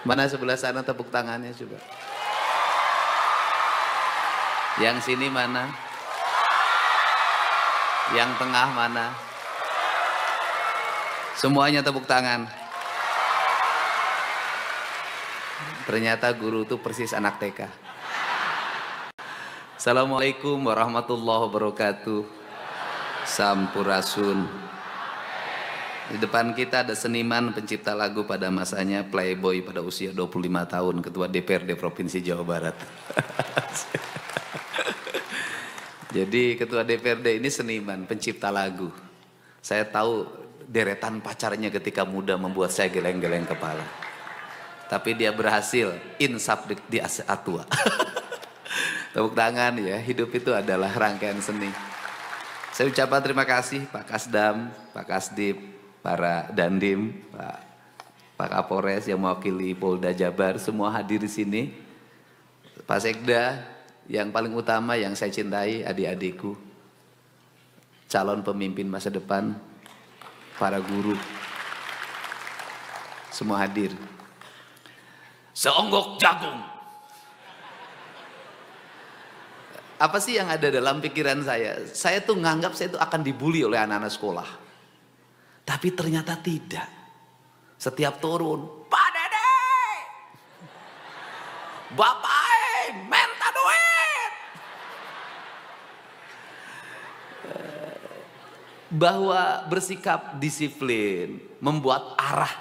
Mana sebelah sana tepuk tangannya coba. Yang sini mana? Yang tengah mana? Semuanya tepuk tangan. Ternyata guru itu persis anak TK. Assalamualaikum warahmatullahi wabarakatuh. Sampurasun. Di depan kita ada seniman pencipta lagu pada masanya, playboy pada usia 25 tahun, ketua DPRD Provinsi Jawa Barat. Jadi ketua DPRD ini seniman, pencipta lagu. Saya tahu deretan pacarnya ketika muda membuat saya geleng-geleng kepala. Tapi dia berhasil insaf di saat tua. Tepuk tangan ya, hidup itu adalah rangkaian seni. Saya ucapkan terima kasih Pak Kasdam, Pak Kasdip, para Dandim, Pak Kapolres yang mewakili Polda Jabar, semua hadir di sini. Pak Sekda, yang paling utama yang saya cintai, adik-adikku, calon pemimpin masa depan, para guru, semua hadir. Seonggok jagung. Apa sih yang ada dalam pikiran saya? Saya tuh nganggap saya tuh akan dibully oleh anak-anak sekolah. Tapi ternyata tidak. Setiap turun, Pak Dede, Bapak minta duit. Bahwa bersikap disiplin, membuat arah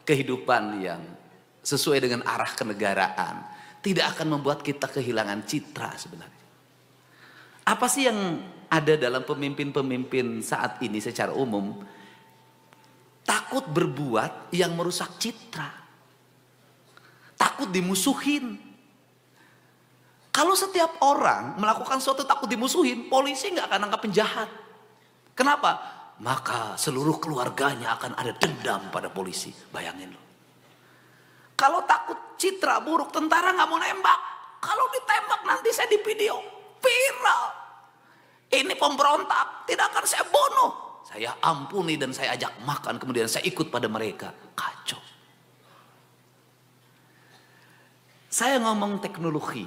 kehidupan yang sesuai dengan arah kenegaraan, tidak akan membuat kita kehilangan citra sebenarnya. Apa sih yang ada dalam pemimpin-pemimpin saat ini secara umum? Takut berbuat yang merusak citra. Takut dimusuhin. Kalau setiap orang melakukan sesuatu takut dimusuhin, polisi nggak akan nangkap penjahat. Kenapa? Maka seluruh keluarganya akan ada dendam pada polisi. Bayangin loh. Kalau takut citra buruk, tentara nggak mau nembak. Kalau ditembak nanti saya di video viral. Ini pemberontak, tidak akan saya bunuh. Saya ampuni dan saya ajak makan, kemudian saya ikut pada mereka. Kacau. Saya ngomong teknologi.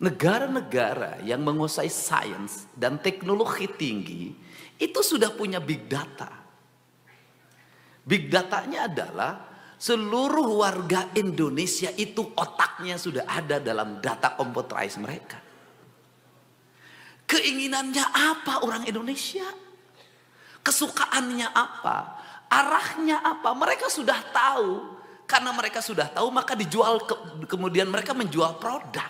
Negara-negara yang menguasai sains dan teknologi tinggi, itu sudah punya big data. Big datanya adalah seluruh warga Indonesia itu otaknya sudah ada dalam data komputeris mereka. Keinginannya apa orang Indonesia? Kesukaannya apa? Arahnya apa? Mereka sudah tahu. Karena mereka sudah tahu maka dijual, kemudian mereka menjual produk.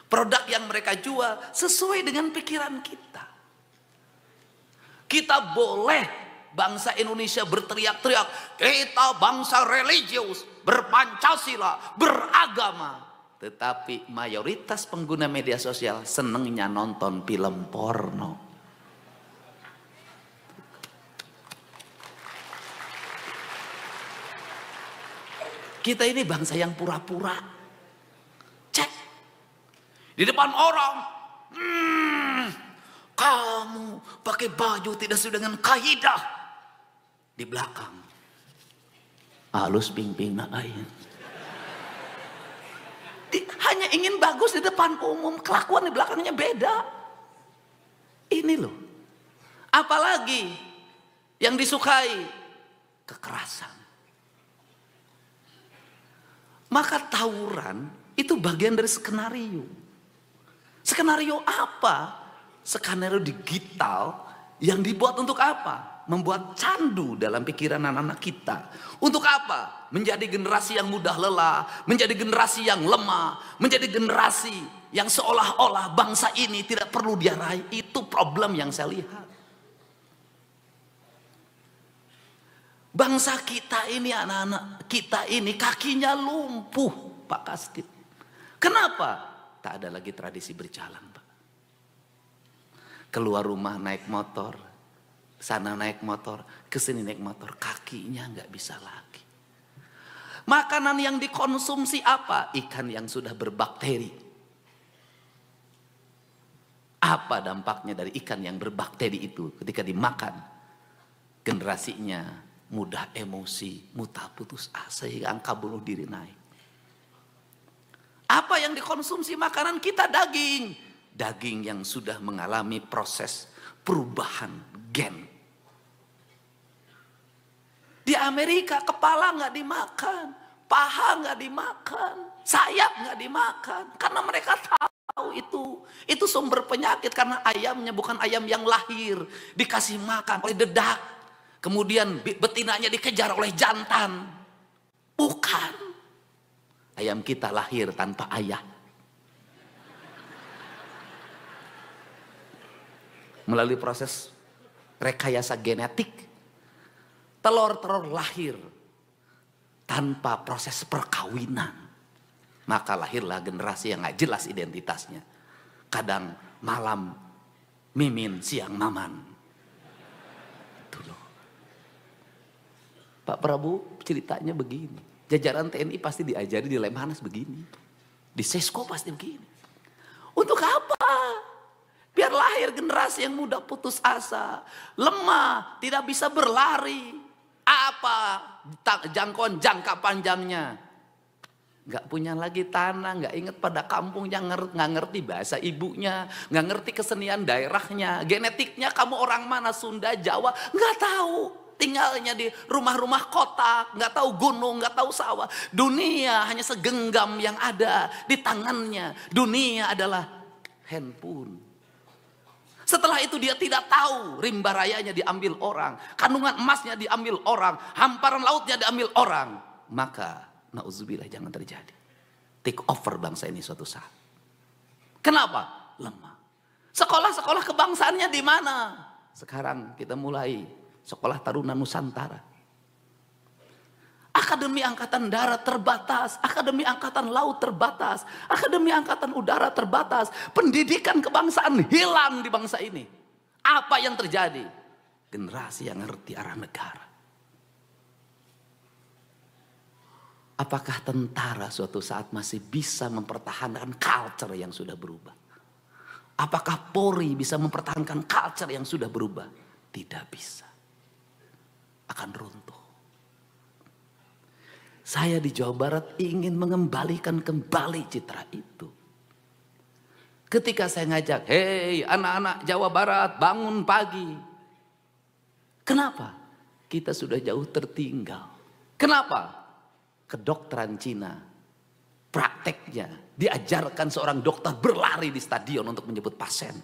Produk yang mereka jual sesuai dengan pikiran kita. Kita boleh bangsa Indonesia berteriak-teriak, kita bangsa religius, berpancasila, beragama. Tetapi mayoritas pengguna media sosial senengnya nonton film porno. Kita ini bangsa yang pura-pura. Cek. Di depan orang. Kamu pakai baju tidak sesuai dengan kaidah. Di belakang. Halus ping-ping nak ain. Hanya ingin bagus di depan umum, kelakuan di belakangnya beda. Ini loh. Apalagi yang disukai kekerasan. Maka tawuran itu bagian dari skenario. Skenario apa? Skenario digital yang dibuat untuk apa? Membuat candu dalam pikiran anak-anak kita. Untuk apa? Menjadi generasi yang mudah lelah, menjadi generasi yang lemah, menjadi generasi yang seolah-olah bangsa ini tidak perlu diarahi. Itu problem yang saya lihat. Bangsa kita ini, anak-anak kita ini kakinya lumpuh, Pak Kasdip. Kenapa? Tak ada lagi tradisi berjalan, Pak. Keluar rumah naik motor, sana naik motor, kesini naik motor, kakinya nggak bisa lagi. Makanan yang dikonsumsi apa? Ikan yang sudah berbakteri. Apa dampaknya dari ikan yang berbakteri itu ketika dimakan? Generasinya mudah emosi, mudah putus asa hingga angka bunuh diri naik. Apa yang dikonsumsi makanan kita? Daging. Daging yang sudah mengalami proses perubahan gen. Di Amerika kepala nggak dimakan, paha nggak dimakan, sayap nggak dimakan, karena mereka tahu itu sumber penyakit, karena ayamnya bukan ayam yang lahir dikasih makan oleh dedak, kemudian betinanya dikejar oleh jantan, bukan. Ayam kita lahir tanpa ayah, melalui proses rekayasa genetik. Telur-telur lahir tanpa proses perkawinan, maka lahirlah generasi yang gak jelas identitasnya. Kadang malam Mimin, siang Maman. Itu loh. Pak Prabowo ceritanya begini. Jajaran TNI pasti diajari di Lemhanas begini. Di Sesko pasti begini. Untuk apa? Biar lahir generasi yang mudah putus asa, lemah, tidak bisa berlari. Apa jangkauan jangka panjangnya? Nggak punya lagi tanah, nggak inget pada kampungnya, nggak ngerti bahasa ibunya, nggak ngerti kesenian daerahnya, genetiknya kamu orang mana, Sunda, Jawa, nggak tahu. Tinggalnya di rumah-rumah kota, nggak tahu gunung, nggak tahu sawah. Dunia hanya segenggam yang ada di tangannya. Dunia adalah handphone. Setelah itu dia tidak tahu rimba rayanya diambil orang, kandungan emasnya diambil orang, hamparan lautnya diambil orang. Maka nauzubillah jangan terjadi. Take over bangsa ini suatu saat. Kenapa? Lemah. Sekolah-sekolah kebangsaannya di mana? Sekarang kita mulai Sekolah Taruna Nusantara. Akademi Angkatan Darat terbatas, Akademi Angkatan Laut terbatas, Akademi Angkatan Udara terbatas. Pendidikan kebangsaan hilang di bangsa ini. Apa yang terjadi? Generasi yang ngerti arah negara. Apakah tentara suatu saat masih bisa mempertahankan culture yang sudah berubah? Apakah Polri bisa mempertahankan culture yang sudah berubah? Tidak bisa. Akan runtuh. Saya di Jawa Barat ingin mengembalikan kembali citra itu. Ketika saya ngajak, hei anak-anak Jawa Barat bangun pagi. Kenapa? Kita sudah jauh tertinggal. Kenapa? Kedokteran Cina, prakteknya diajarkan seorang dokter berlari di stadion untuk menjemput pasien.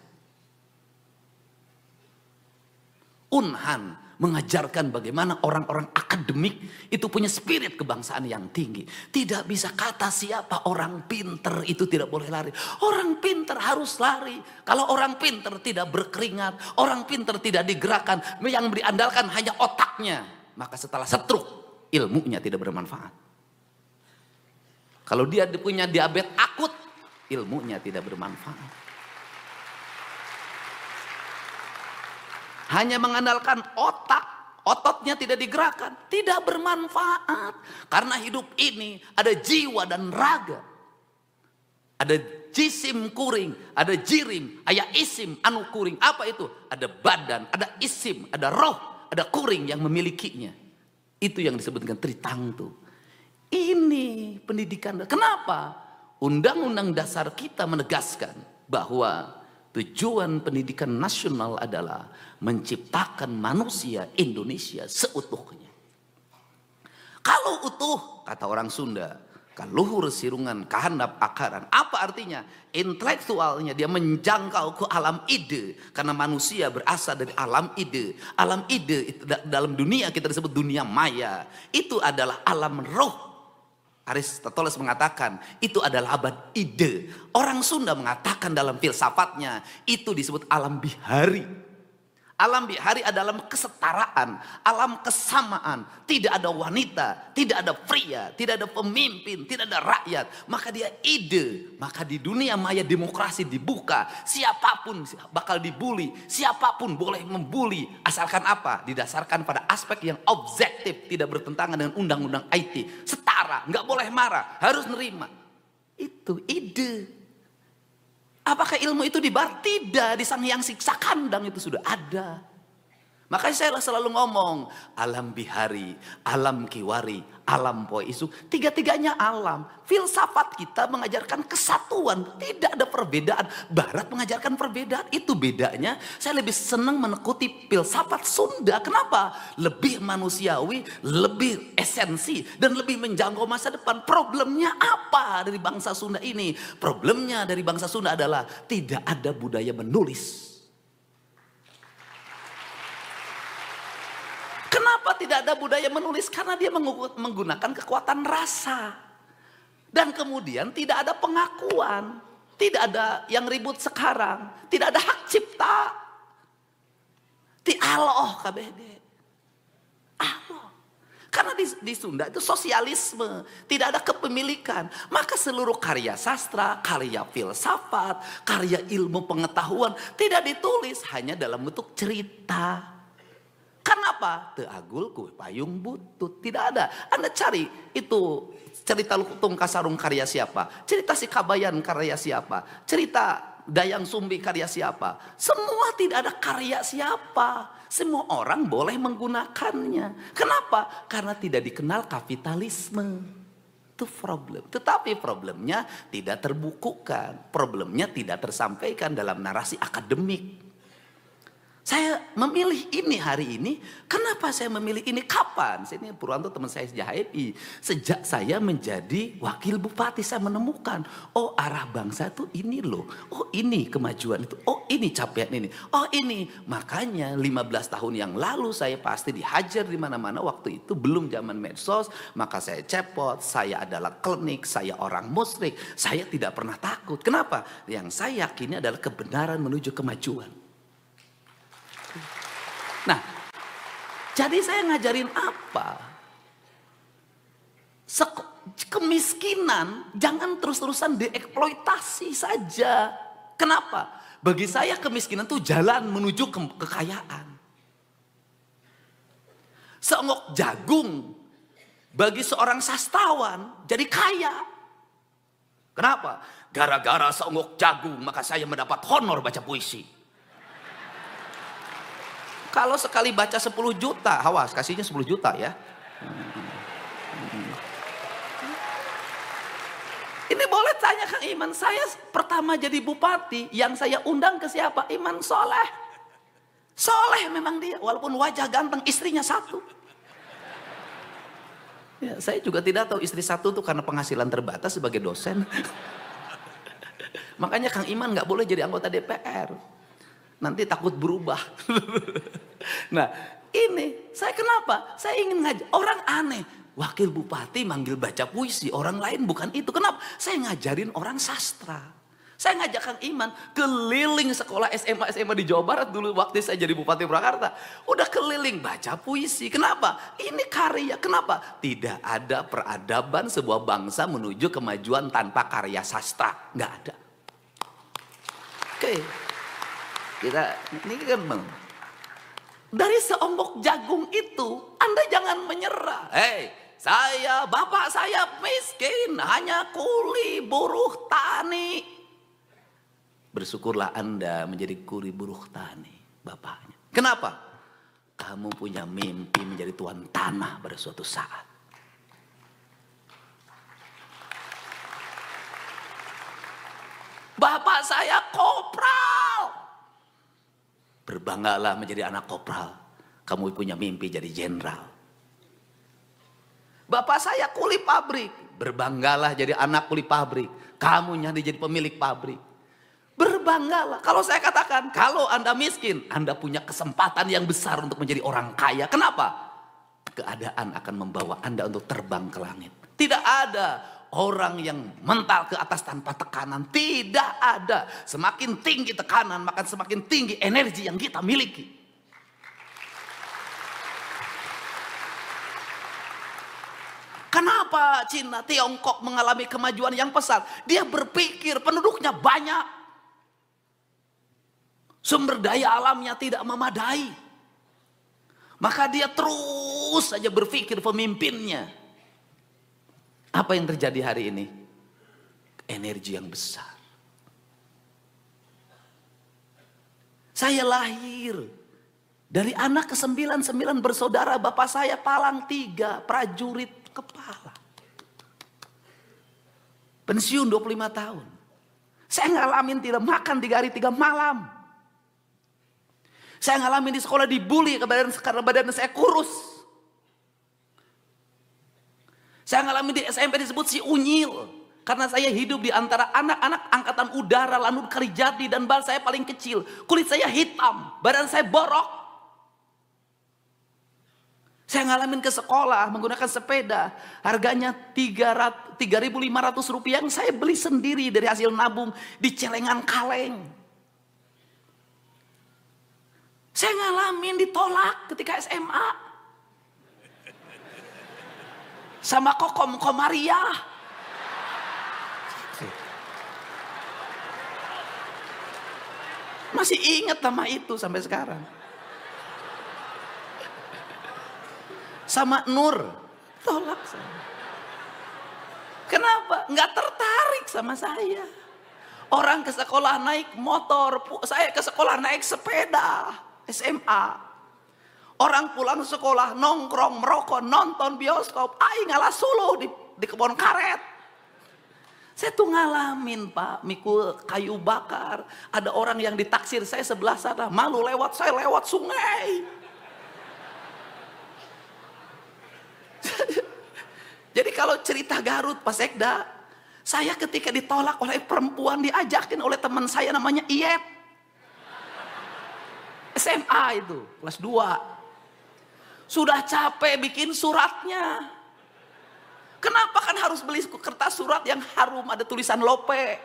Unhan mengajarkan bagaimana orang-orang akademik itu punya spirit kebangsaan yang tinggi. Tidak bisa kata siapa orang pinter itu tidak boleh lari. Orang pinter harus lari. Kalau orang pinter tidak berkeringat, orang pinter tidak digerakkan, yang diandalkan hanya otaknya, maka setelah stroke ilmunya tidak bermanfaat. Kalau dia punya diabetes akut, ilmunya tidak bermanfaat. Hanya mengandalkan otak, ototnya tidak digerakkan, tidak bermanfaat. Karena hidup ini ada jiwa dan raga. Ada jisim kuring, ada jirim, ada isim anu kuring. Apa itu? Ada badan, ada isim, ada roh, ada kuring yang memilikinya. Itu yang disebutkan tritangtu. Ini pendidikan. Kenapa? Undang-undang dasar kita menegaskan bahwa tujuan pendidikan nasional adalah menciptakan manusia Indonesia seutuhnya. Kalau utuh, kata orang Sunda, kaluhur sirungan kahandap akaran. Apa artinya? Intelektualnya dia menjangkau ke alam ide. Karena manusia berasal dari alam ide. Alam ide itu dalam dunia kita disebut dunia maya. Itu adalah alam roh. Aristoteles mengatakan itu adalah abad ide. Orang Sunda mengatakan dalam filsafatnya itu disebut alam bihari. Alam bihari adalah kesetaraan, alam kesamaan. Tidak ada wanita, tidak ada pria, tidak ada pemimpin, tidak ada rakyat. Maka dia ide. Maka di dunia maya demokrasi dibuka. Siapapun bakal dibully, siapapun boleh membuli. Asalkan apa? Didasarkan pada aspek yang objektif, tidak bertentangan dengan undang-undang IT. Setara, nggak boleh marah, harus nerima. Itu ide. Apakah ilmu itu di bar? Tidak. Di Sang Hyang Siksa Kandang itu sudah ada. Makanya saya selalu ngomong, alam bihari, alam kiwari, alam poi isu. Tiga-tiganya alam. Filsafat kita mengajarkan kesatuan. Tidak ada perbedaan. Barat mengajarkan perbedaan. Itu bedanya. Saya lebih senang menekuti filsafat Sunda. Kenapa? Lebih manusiawi, lebih esensi, dan lebih menjangkau masa depan. Problemnya apa dari bangsa Sunda ini? Problemnya dari bangsa Sunda adalah tidak ada budaya menulis. Kenapa tidak ada budaya menulis? Karena dia menggunakan kekuatan rasa. Dan kemudian tidak ada pengakuan. Tidak ada yang ribut sekarang. Tidak ada hak cipta. Ti aloh KBD. Aloh. Karena di Sunda itu sosialisme. Tidak ada kepemilikan. Maka seluruh karya sastra, karya filsafat, karya ilmu pengetahuan tidak ditulis. Hanya dalam bentuk cerita. Kenapa? Teagul kue payung butut. Tidak ada. Anda cari itu cerita Lutung Kasarung karya siapa? Cerita Si Kabayan karya siapa? Cerita Dayang Sumbi karya siapa? Semua tidak ada karya siapa. Semua orang boleh menggunakannya. Kenapa? Karena tidak dikenal kapitalisme. Itu problem. Tetapi problemnya tidak terbukukan. Problemnya tidak tersampaikan dalam narasi akademik. Saya memilih ini hari ini. Kenapa saya memilih ini? Kapan? Ini Purwanto teman saya sejak HMI. Sejak saya menjadi wakil bupati saya menemukan. Oh arah bangsa itu ini loh. Oh ini kemajuan itu. Oh ini capaian ini. Oh ini. Makanya 15 tahun yang lalu saya pasti dihajar di mana-mana. Waktu itu belum zaman medsos. Maka saya cepot. Saya adalah klinik. Saya orang musyrik. Saya tidak pernah takut. Kenapa? Yang saya yakini adalah kebenaran menuju kemajuan. Nah, jadi saya ngajarin apa? Kemiskinan jangan terus-terusan dieksploitasi saja. Kenapa? Bagi saya kemiskinan itu jalan menuju kekayaan. Seonggok jagung bagi seorang sastrawan jadi kaya. Kenapa? Gara-gara seonggok jagung maka saya mendapat honor baca puisi. Kalau sekali baca 10 juta, awas kasihnya 10 juta ya. Ini boleh tanya Kang Iman, saya pertama jadi bupati, yang saya undang ke siapa? Iman Soleh. Soleh memang dia, walaupun wajah ganteng, istrinya satu. Ya, saya juga tidak tahu istri satu itu karena penghasilan terbatas sebagai dosen. Makanya Kang Iman nggak boleh jadi anggota DPR. Nanti takut berubah. Nah ini saya kenapa? Saya ingin ngajak orang aneh. Wakil bupati manggil baca puisi. Orang lain bukan itu. Kenapa? Saya ngajarin orang sastra. Saya ngajak Kang Iman keliling sekolah SMA di Jawa Barat dulu waktu saya jadi Bupati Purwakarta. Udah keliling baca puisi. Kenapa? Ini karya. Kenapa? Tidak ada peradaban sebuah bangsa menuju kemajuan tanpa karya sastra. Nggak ada. Oke. Kita ini kan dari seonggok jagung itu Anda jangan menyerah. Bapak saya miskin, hanya kuli buruh tani. Bersyukurlah Anda menjadi kuli buruh tani bapaknya. Kenapa? Kamu punya mimpi menjadi tuan tanah pada suatu saat. Bapak saya kopral. Berbanggalah menjadi anak kopral. Kamu punya mimpi jadi jenderal. Bapak saya kuli pabrik. Berbanggalah jadi anak kuli pabrik. Kamu jadi pemilik pabrik. Berbanggalah. Kalau saya katakan, kalau Anda miskin, Anda punya kesempatan yang besar untuk menjadi orang kaya. Kenapa? Keadaan akan membawa Anda untuk terbang ke langit. Tidak ada orang yang mental ke atas tanpa tekanan. Tidak ada. Semakin tinggi tekanan, maka semakin tinggi energi yang kita miliki. Kenapa Cina, Tiongkok mengalami kemajuan yang pesat? Dia berpikir penduduknya banyak. Sumber daya alamnya tidak memadai. Maka dia terus saja berpikir pemimpinnya. Apa yang terjadi hari ini? Energi yang besar. Saya lahir Dari anak ke-9 bersaudara, bapak saya palang 3, prajurit kepala. Pensiun 25 tahun. Saya ngalamin tidak makan 3 hari 3 malam. Saya ngalamin di sekolah dibully karena badan saya kurus. Saya ngalamin di SMP disebut si unyil. Karena saya hidup di antara anak-anak angkatan udara Lanut Kalijati dan bal saya paling kecil. Kulit saya hitam, badan saya borok. Saya ngalamin ke sekolah menggunakan sepeda. Harganya 3.500 rupiah yang saya beli sendiri dari hasil nabung di celengan kaleng. Saya ngalamin ditolak ketika SMA. Sama Kokom Komaria. Masih ingat nama itu sampai sekarang. Sama Nur, tolak saya. Kenapa? Nggak tertarik sama saya. Orang ke sekolah naik motor, saya ke sekolah naik sepeda, SMA. Orang pulang sekolah nongkrong, merokok, nonton bioskop, ngalah suluh di kebun karet. Saya tuh ngalamin Pak, mikul kayu bakar. Ada orang yang ditaksir saya sebelah sana, malu lewat, saya lewat sungai. Jadi kalau cerita Garut Pak Sekda, saya ketika ditolak oleh perempuan diajakin oleh teman saya namanya Iyep. SMA itu, kelas 2. Sudah capek bikin suratnya. Kenapa kan harus beli kertas surat yang harum ada tulisan Lope?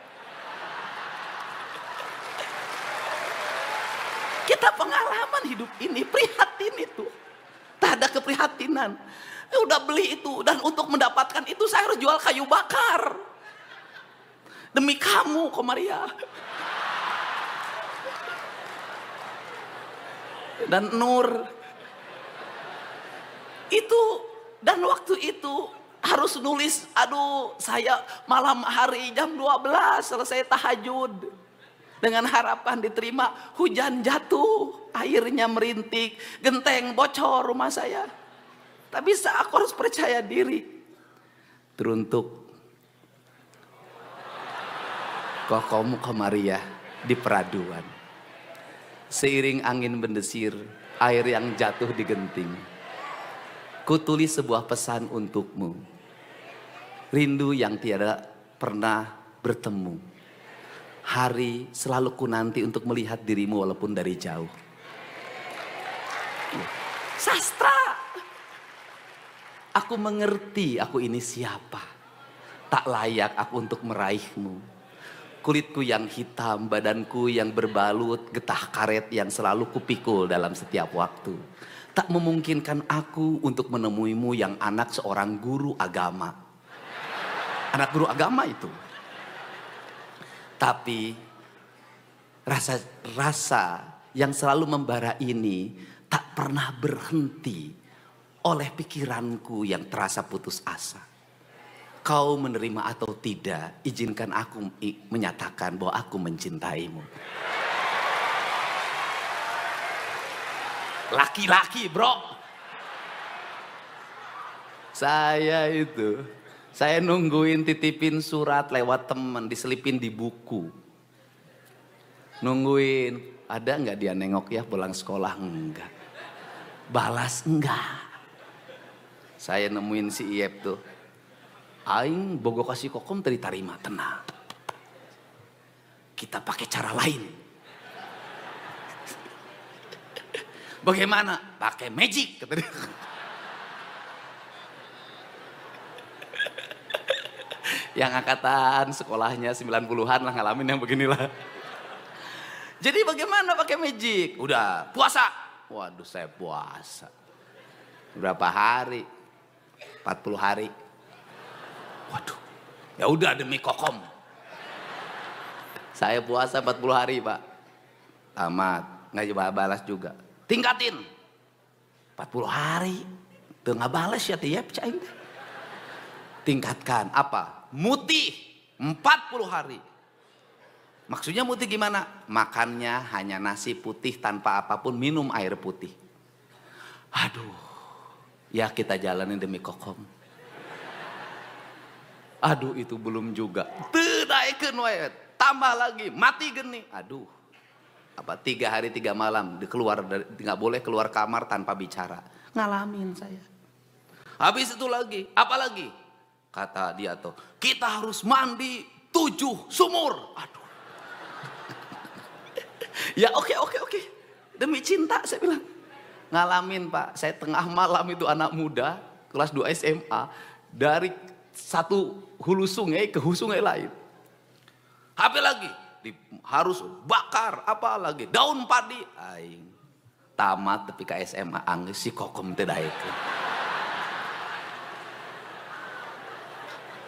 Kita pengalaman hidup ini, prihatin itu. Tak ada keprihatinan. Udah beli itu dan untuk mendapatkan itu saya harus jual kayu bakar. Demi kamu, Komaria. Dan Nur. Itu dan waktu itu harus nulis, aduh saya malam hari jam 12 selesai tahajud. Dengan harapan diterima, hujan jatuh, airnya merintik, genteng bocor rumah saya. Tak bisa, aku harus percaya diri. Teruntuk Kokom Komaria di peraduan. Seiring angin mendesir, air yang jatuh di genting. Kutulis sebuah pesan untukmu. Rindu yang tiada pernah bertemu. Hari selalu ku nanti untuk melihat dirimu walaupun dari jauh. Sastra. Aku mengerti aku ini siapa. Tak layak aku untuk meraihmu. Kulitku yang hitam, badanku yang berbalut getah karet yang selalu kupikul dalam setiap waktu. Tak memungkinkan aku untuk menemuimu yang anak seorang guru agama. Anak guru agama itu. Tapi rasa yang selalu membara ini tak pernah berhenti oleh pikiranku yang terasa putus asa. Kau menerima atau tidak, izinkan aku menyatakan bahwa aku mencintaimu. Laki-laki bro. Saya nungguin titipin surat lewat teman, diselipin di buku. Nungguin, ada nggak dia nengok ya pulang sekolah? Enggak. Balas enggak. Saya nemuin si Iyep tuh. Aing bogo kasih Kokom terima, tenang. Kita pakai cara lain. Bagaimana? Pakai magic kata dia. Yang angkatan sekolahnya 90-an lah ngalamin yang beginilah. Jadi bagaimana pakai magic? Udah puasa. Waduh saya puasa. Berapa hari? 40 hari. Waduh. Ya udah demi Kokom. Saya puasa 40 hari Pak. Tamat. Nggak coba balas juga. Tingkatin. 40 hari. Tuh nggak balas ya tiap cain. Tingkatkan apa? Mutih 40 hari. Maksudnya muti gimana? Makannya hanya nasi putih tanpa apapun, minum air putih. Aduh, ya kita jalanin demi kokom. Aduh, itu belum juga. Naikkan wae, tambah lagi, mati geni. Aduh, 3 hari 3 malam nggak boleh keluar kamar tanpa bicara. Ngalamin saya. Habis itu lagi, apa lagi? Kata dia tuh, kita harus mandi 7 sumur. Aduh. Ya oke. Demi cinta saya bilang. Ngalamin Pak, saya tengah malam itu anak muda, kelas 2 SMA, dari satu hulu sungai ke hulu sungai lain. Apa lagi? Harus bakar, apa lagi? Daun padi. Aing tamat tapi ke SMA angge si kokom teh daekeun.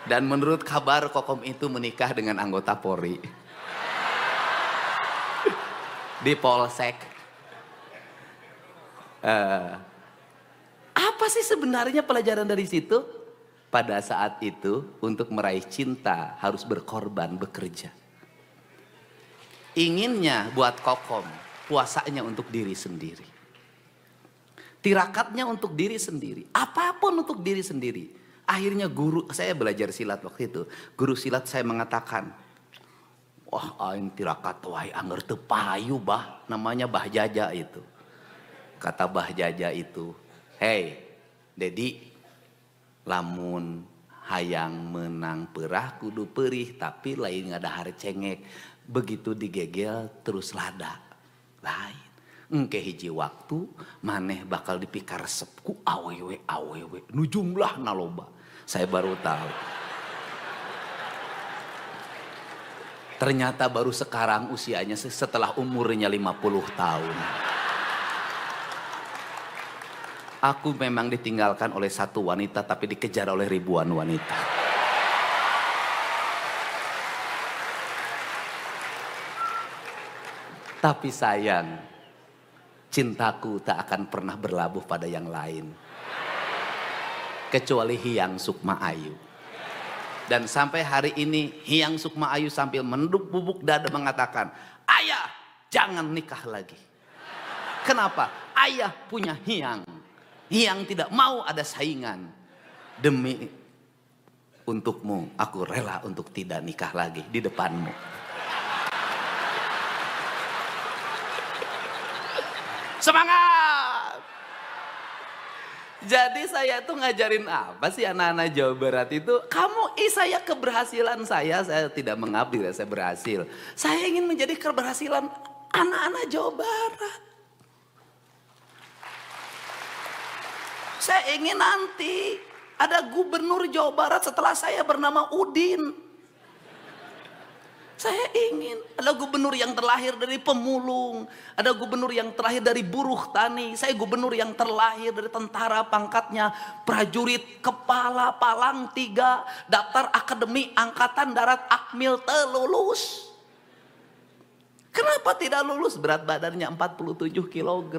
Dan menurut kabar kokom itu menikah dengan anggota Polri. Di Polsek. Apa sih sebenarnya pelajaran dari situ? Pada saat itu untuk meraih cinta harus berkorban, bekerja. Inginnya buat kokom, puasanya untuk diri sendiri. Tirakatnya untuk diri sendiri, apapun untuk diri sendiri. Akhirnya guru, saya belajar silat waktu itu. Guru silat saya mengatakan, wah aing tirakat wae anger teu payu bah, namanya Bah Jaja itu. Kata Bah Jaja itu, hei Dedi, lamun hayang menang perah kudu perih, tapi lain ngadahar cengek. Begitu digegel terus lada. Lain. Engke hiji waktu maneh bakal dipikar resepku awewe nu jumlah naloba. Saya baru tahu. Ternyata baru sekarang usianya setelah umurnya 50 tahun. Aku memang ditinggalkan oleh satu wanita tapi dikejar oleh ribuan wanita. Tapi sayang, cintaku tak akan pernah berlabuh pada yang lain. Kecuali Hyang Sukma Ayu. Dan sampai hari ini Hyang Sukma Ayu sambil menduk bubuk dada mengatakan, ayah jangan nikah lagi. Kenapa? Ayah punya Hyang. Hyang tidak mau ada saingan. Demi untukmu aku rela untuk tidak nikah lagi di depanmu. Semangat! Jadi saya tuh ngajarin apa sih anak-anak Jawa Barat itu? Saya keberhasilan saya tidak mengabdi, saya berhasil. Saya ingin menjadi keberhasilan anak-anak Jawa Barat. Saya ingin nanti ada gubernur Jawa Barat setelah saya bernama Udin. Saya ingin ada gubernur yang terlahir dari pemulung, ada gubernur yang terlahir dari buruh tani, saya gubernur yang terlahir dari tentara pangkatnya prajurit kepala palang 3, daftar akademi angkatan darat Akmil lulus. Kenapa tidak lulus? Berat badannya 47 kg,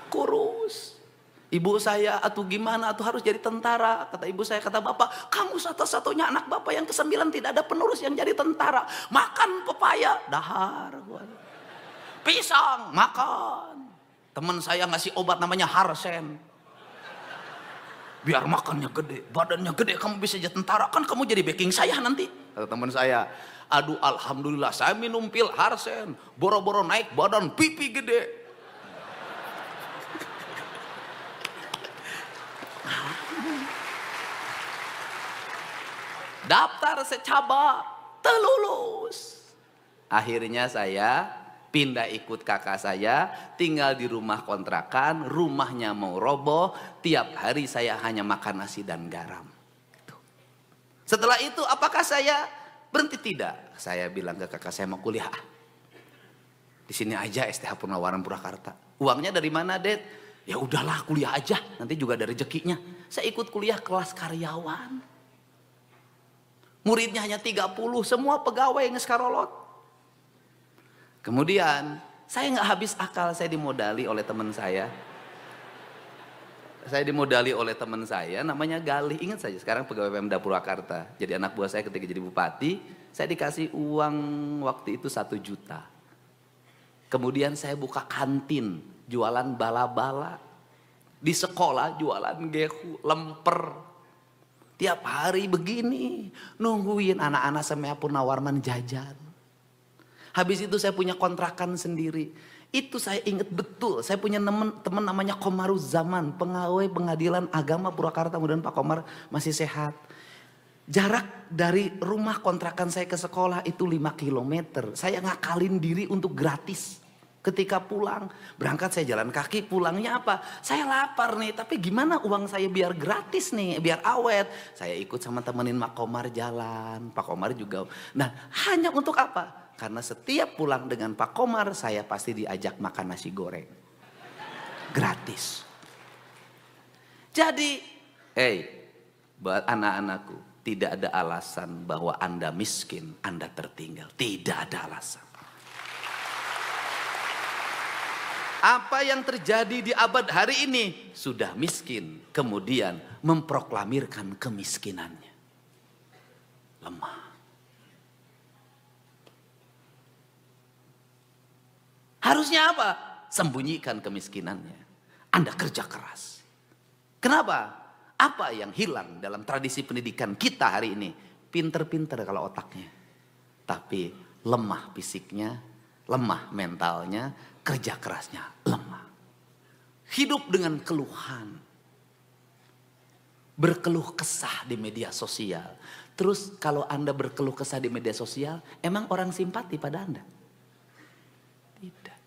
kurus. Ibu saya atau gimana atau harus jadi tentara. Kata ibu saya, kata bapak, kamu satu-satunya anak bapak yang ke-9 tidak ada penerus yang jadi tentara. Makan pepaya, dahar. Pisang, makan. Teman saya ngasih obat namanya Harsen. Biar makannya gede, badannya gede, kamu bisa jadi tentara. Kan kamu jadi backing saya nanti. Kata teman saya, aduh alhamdulillah saya minum pil Harsen. Boro-boro naik badan, pipi gede. Daftar secaba telulus. Akhirnya saya pindah ikut kakak saya, tinggal di rumah kontrakan, rumahnya mau roboh, tiap hari saya hanya makan nasi dan garam. Setelah itu apakah saya berhenti? Tidak. Saya bilang ke kakak saya mau kuliah. Di sini aja STH Purnawarman Purwakarta. Uangnya dari mana, Det? Ya udahlah kuliah aja, nanti juga ada rezekinya. Saya ikut kuliah kelas karyawan. Muridnya hanya 30, semua pegawai ngeskarolot. Kemudian saya nggak habis akal, saya dimodali oleh teman saya. Saya dimodali oleh teman saya namanya Galih. Ingat saja sekarang pegawai Pemda Purwakarta. Jadi anak buah saya ketika jadi bupati, Saya dikasih uang waktu itu 1 juta. Kemudian saya buka kantin, jualan bala-bala. Di sekolah jualan gehu, lemper. Tiap hari begini, nungguin anak-anak semua pun nawarman jajan. Habis itu saya punya kontrakan sendiri. Itu saya ingat betul, saya punya teman namanya Komaruzzaman, pegawai pengadilan agama Purwakarta. Mudah-mudahan Pak Komar masih sehat. Jarak dari rumah kontrakan saya ke sekolah itu 5 kilometer. Saya ngakalin diri untuk gratis. Ketika pulang, berangkat saya jalan kaki, pulangnya apa? Saya lapar nih, tapi gimana uang saya biar gratis nih, biar awet. Saya ikut sama temenin Pak Komar jalan, Pak Komar juga. Nah, hanya untuk apa? Karena setiap pulang dengan Pak Komar, saya pasti diajak makan nasi goreng. Gratis. Jadi, buat anak-anakku, tidak ada alasan bahwa Anda miskin, Anda tertinggal. Tidak ada alasan. Apa yang terjadi di abad hari ini? Sudah miskin, kemudian memproklamirkan kemiskinannya. Lemah. Harusnya apa? Sembunyikan kemiskinannya. Anda kerja keras. Kenapa? Apa yang hilang dalam tradisi pendidikan kita hari ini? Pinter-pinter kalau otaknya. Tapi lemah fisiknya, lemah mentalnya, kerja kerasnya lemah. Hidup dengan keluhan. Berkeluh kesah di media sosial. Terus kalau Anda berkeluh kesah di media sosial, emang orang simpati pada Anda? Tidak.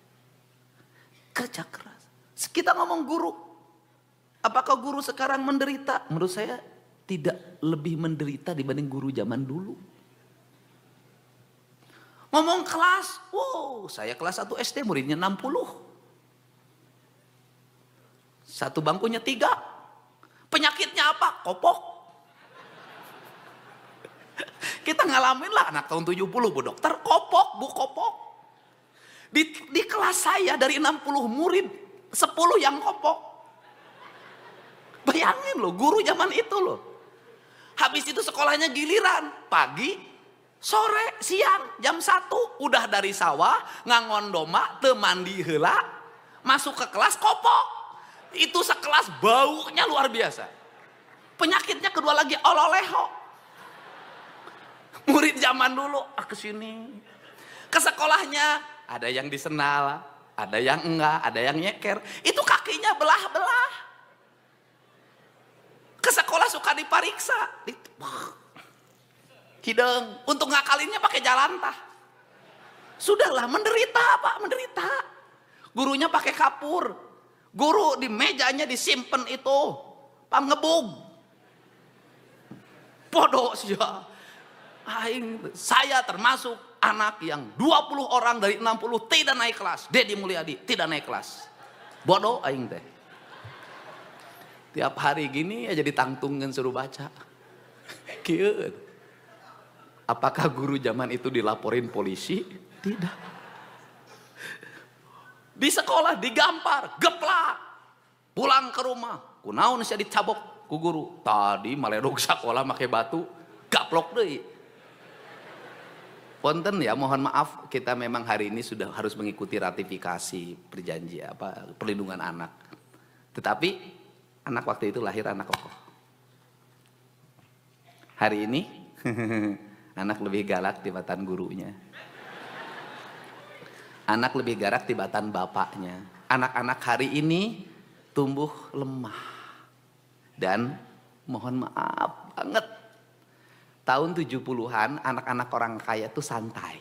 Kerja keras. Kita ngomong guru. Apakah guru sekarang menderita? Menurut saya tidak lebih menderita dibanding guru zaman dulu. Ngomong kelas, wow, saya kelas 1 SD muridnya 60. Satu bangkunya 3. Penyakitnya apa? Kopok. Kita ngalamin lah anak tahun 70 bu dokter, kopok, bu kopok. Di kelas saya dari 60 murid, 10 yang kopok. Bayangin loh, guru zaman itu loh. Habis itu sekolahnya giliran. Pagi, sore, siang, jam 1. Udah dari sawah, ngangon doma, temandi heula. Masuk ke kelas, kopok. Itu sekelas baunya luar biasa. Penyakitnya kedua lagi, ololeho. Murid zaman dulu, kesini. Ke sekolahnya, ada yang disenal, ada yang enggak, ada yang nyeker. Itu kakinya belah-belah. Ke sekolah suka dipariksa, hidung, untuk ngakalinnya pakai jalantah. Sudahlah, menderita Pak, menderita. Gurunya pakai kapur, guru di mejanya disimpan itu pangebug. Bodoh sih ya. Saya termasuk anak yang 20 orang dari 60 tidak naik kelas. Dedi Mulyadi tidak naik kelas. Bodoh aing teh. Tiap hari gini aja ditangtungin suruh baca. Kieu. Apakah guru zaman itu dilaporin polisi? Tidak. Di sekolah digampar, geplak. Pulang ke rumah, kunaon sia dicabok ku guru. Tadi maledog sekolah make batu, gaplok deui. Punten ya, mohon maaf, kita memang hari ini sudah harus mengikuti ratifikasi perjanjian perlindungan anak. Tetapi anak waktu itu lahir anak kokoh. Hari ini anak lebih galak tibatan gurunya. Anak lebih galak tibatan bapaknya. Anak-anak hari ini tumbuh lemah. Dan mohon maaf banget, tahun 70-an anak-anak orang kaya tuh santai.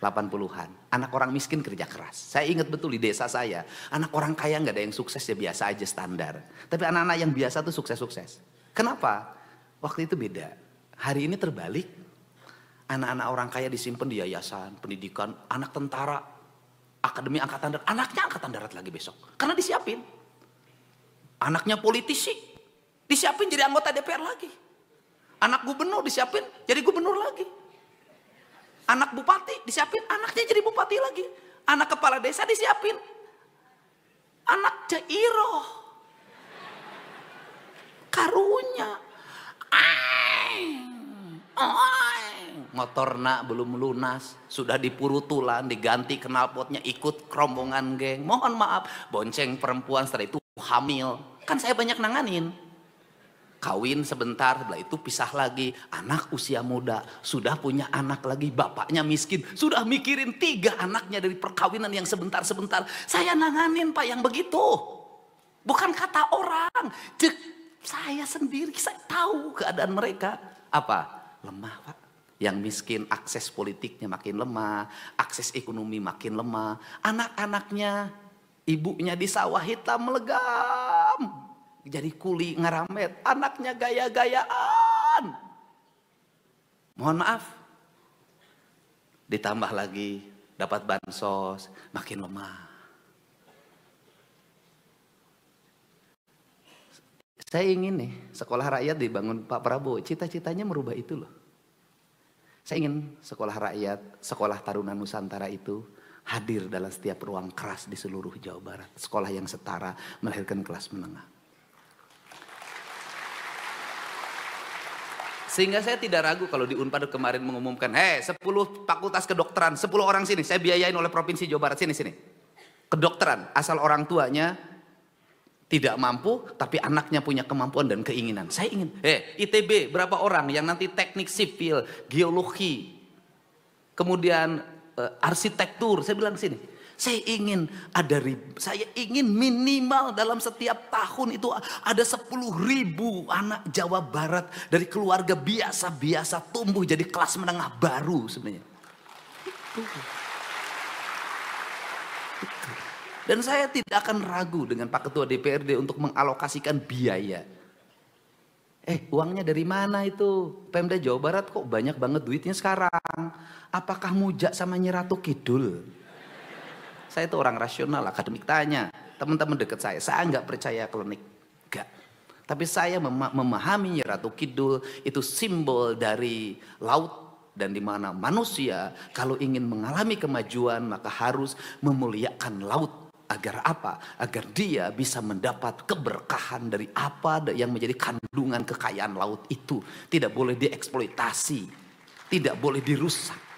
80-an. Anak orang miskin kerja keras. Saya ingat betul di desa saya. Anak orang kaya nggak ada yang sukses, ya biasa aja standar. Tapi anak-anak yang biasa tuh sukses-sukses. Kenapa? Waktu itu beda. Hari ini terbalik. Anak-anak orang kaya disimpan di yayasan, pendidikan, anak tentara, akademi angkatan darat. Anaknya angkatan darat lagi besok. Karena disiapin. Anaknya politisi, disiapin jadi anggota DPR lagi. Anak gubernur disiapin jadi gubernur lagi. Anak bupati disiapin, anaknya jadi bupati lagi. Anak kepala desa disiapin, anak Jairoh. Karunya. motorna belum lunas, sudah dipurutulan, diganti knalpotnya, ikut rombongan geng. Mohon maaf, bonceng perempuan, setelah itu hamil. Kan saya banyak nanganin. Kawin sebentar, setelah itu pisah lagi. Anak usia muda, sudah punya anak lagi, bapaknya miskin. Sudah mikirin 3 anaknya dari perkawinan yang sebentar-sebentar. Saya nanganin Pak yang begitu. Bukan kata orang. Saya sendiri, saya tahu keadaan mereka. Apa? Lemah Pak. Yang miskin akses politiknya makin lemah. Akses ekonomi makin lemah. Anak-anaknya, ibunya di sawah hitam melegam. Jadi kuli ngeramet, anaknya gaya-gayaan. Mohon maaf. Ditambah lagi dapat bansos, makin lemah. Saya ingin nih sekolah rakyat dibangun Pak Prabowo. Cita-citanya merubah itu loh. Saya ingin sekolah rakyat, sekolah Taruna Nusantara itu hadir dalam setiap ruang keras di seluruh Jawa Barat. Sekolah yang setara melahirkan kelas menengah. Sehingga saya tidak ragu kalau di Unpad kemarin mengumumkan, 10 fakultas kedokteran, 10 orang sini, saya biayain oleh Provinsi Jawa Barat, sini. Kedokteran, asal orang tuanya tidak mampu, tapi anaknya punya kemampuan dan keinginan. Saya ingin, ITB berapa orang yang nanti teknik sipil, geologi, kemudian arsitektur, saya bilang sini. Saya ingin saya ingin minimal dalam setiap tahun itu ada 10.000 anak Jawa Barat dari keluarga biasa-biasa tumbuh jadi kelas menengah baru sebenarnya. Dan saya tidak akan ragu dengan Pak Ketua DPRD untuk mengalokasikan biaya. Uangnya dari mana itu? Pemda Jawa Barat kok banyak banget duitnya sekarang. Apakah mujak sama Nyi Ratu Kidul? Saya itu orang rasional, akademik, tanya teman-teman dekat saya nggak percaya klinik, nggak. Tapi saya memahami Nyi Ratu Kidul itu simbol dari laut, dan di mana manusia kalau ingin mengalami kemajuan maka harus memuliakan laut. Agar apa? Agar dia bisa mendapat keberkahan dari apa yang menjadi kandungan kekayaan laut itu. Tidak boleh dieksploitasi, tidak boleh dirusak.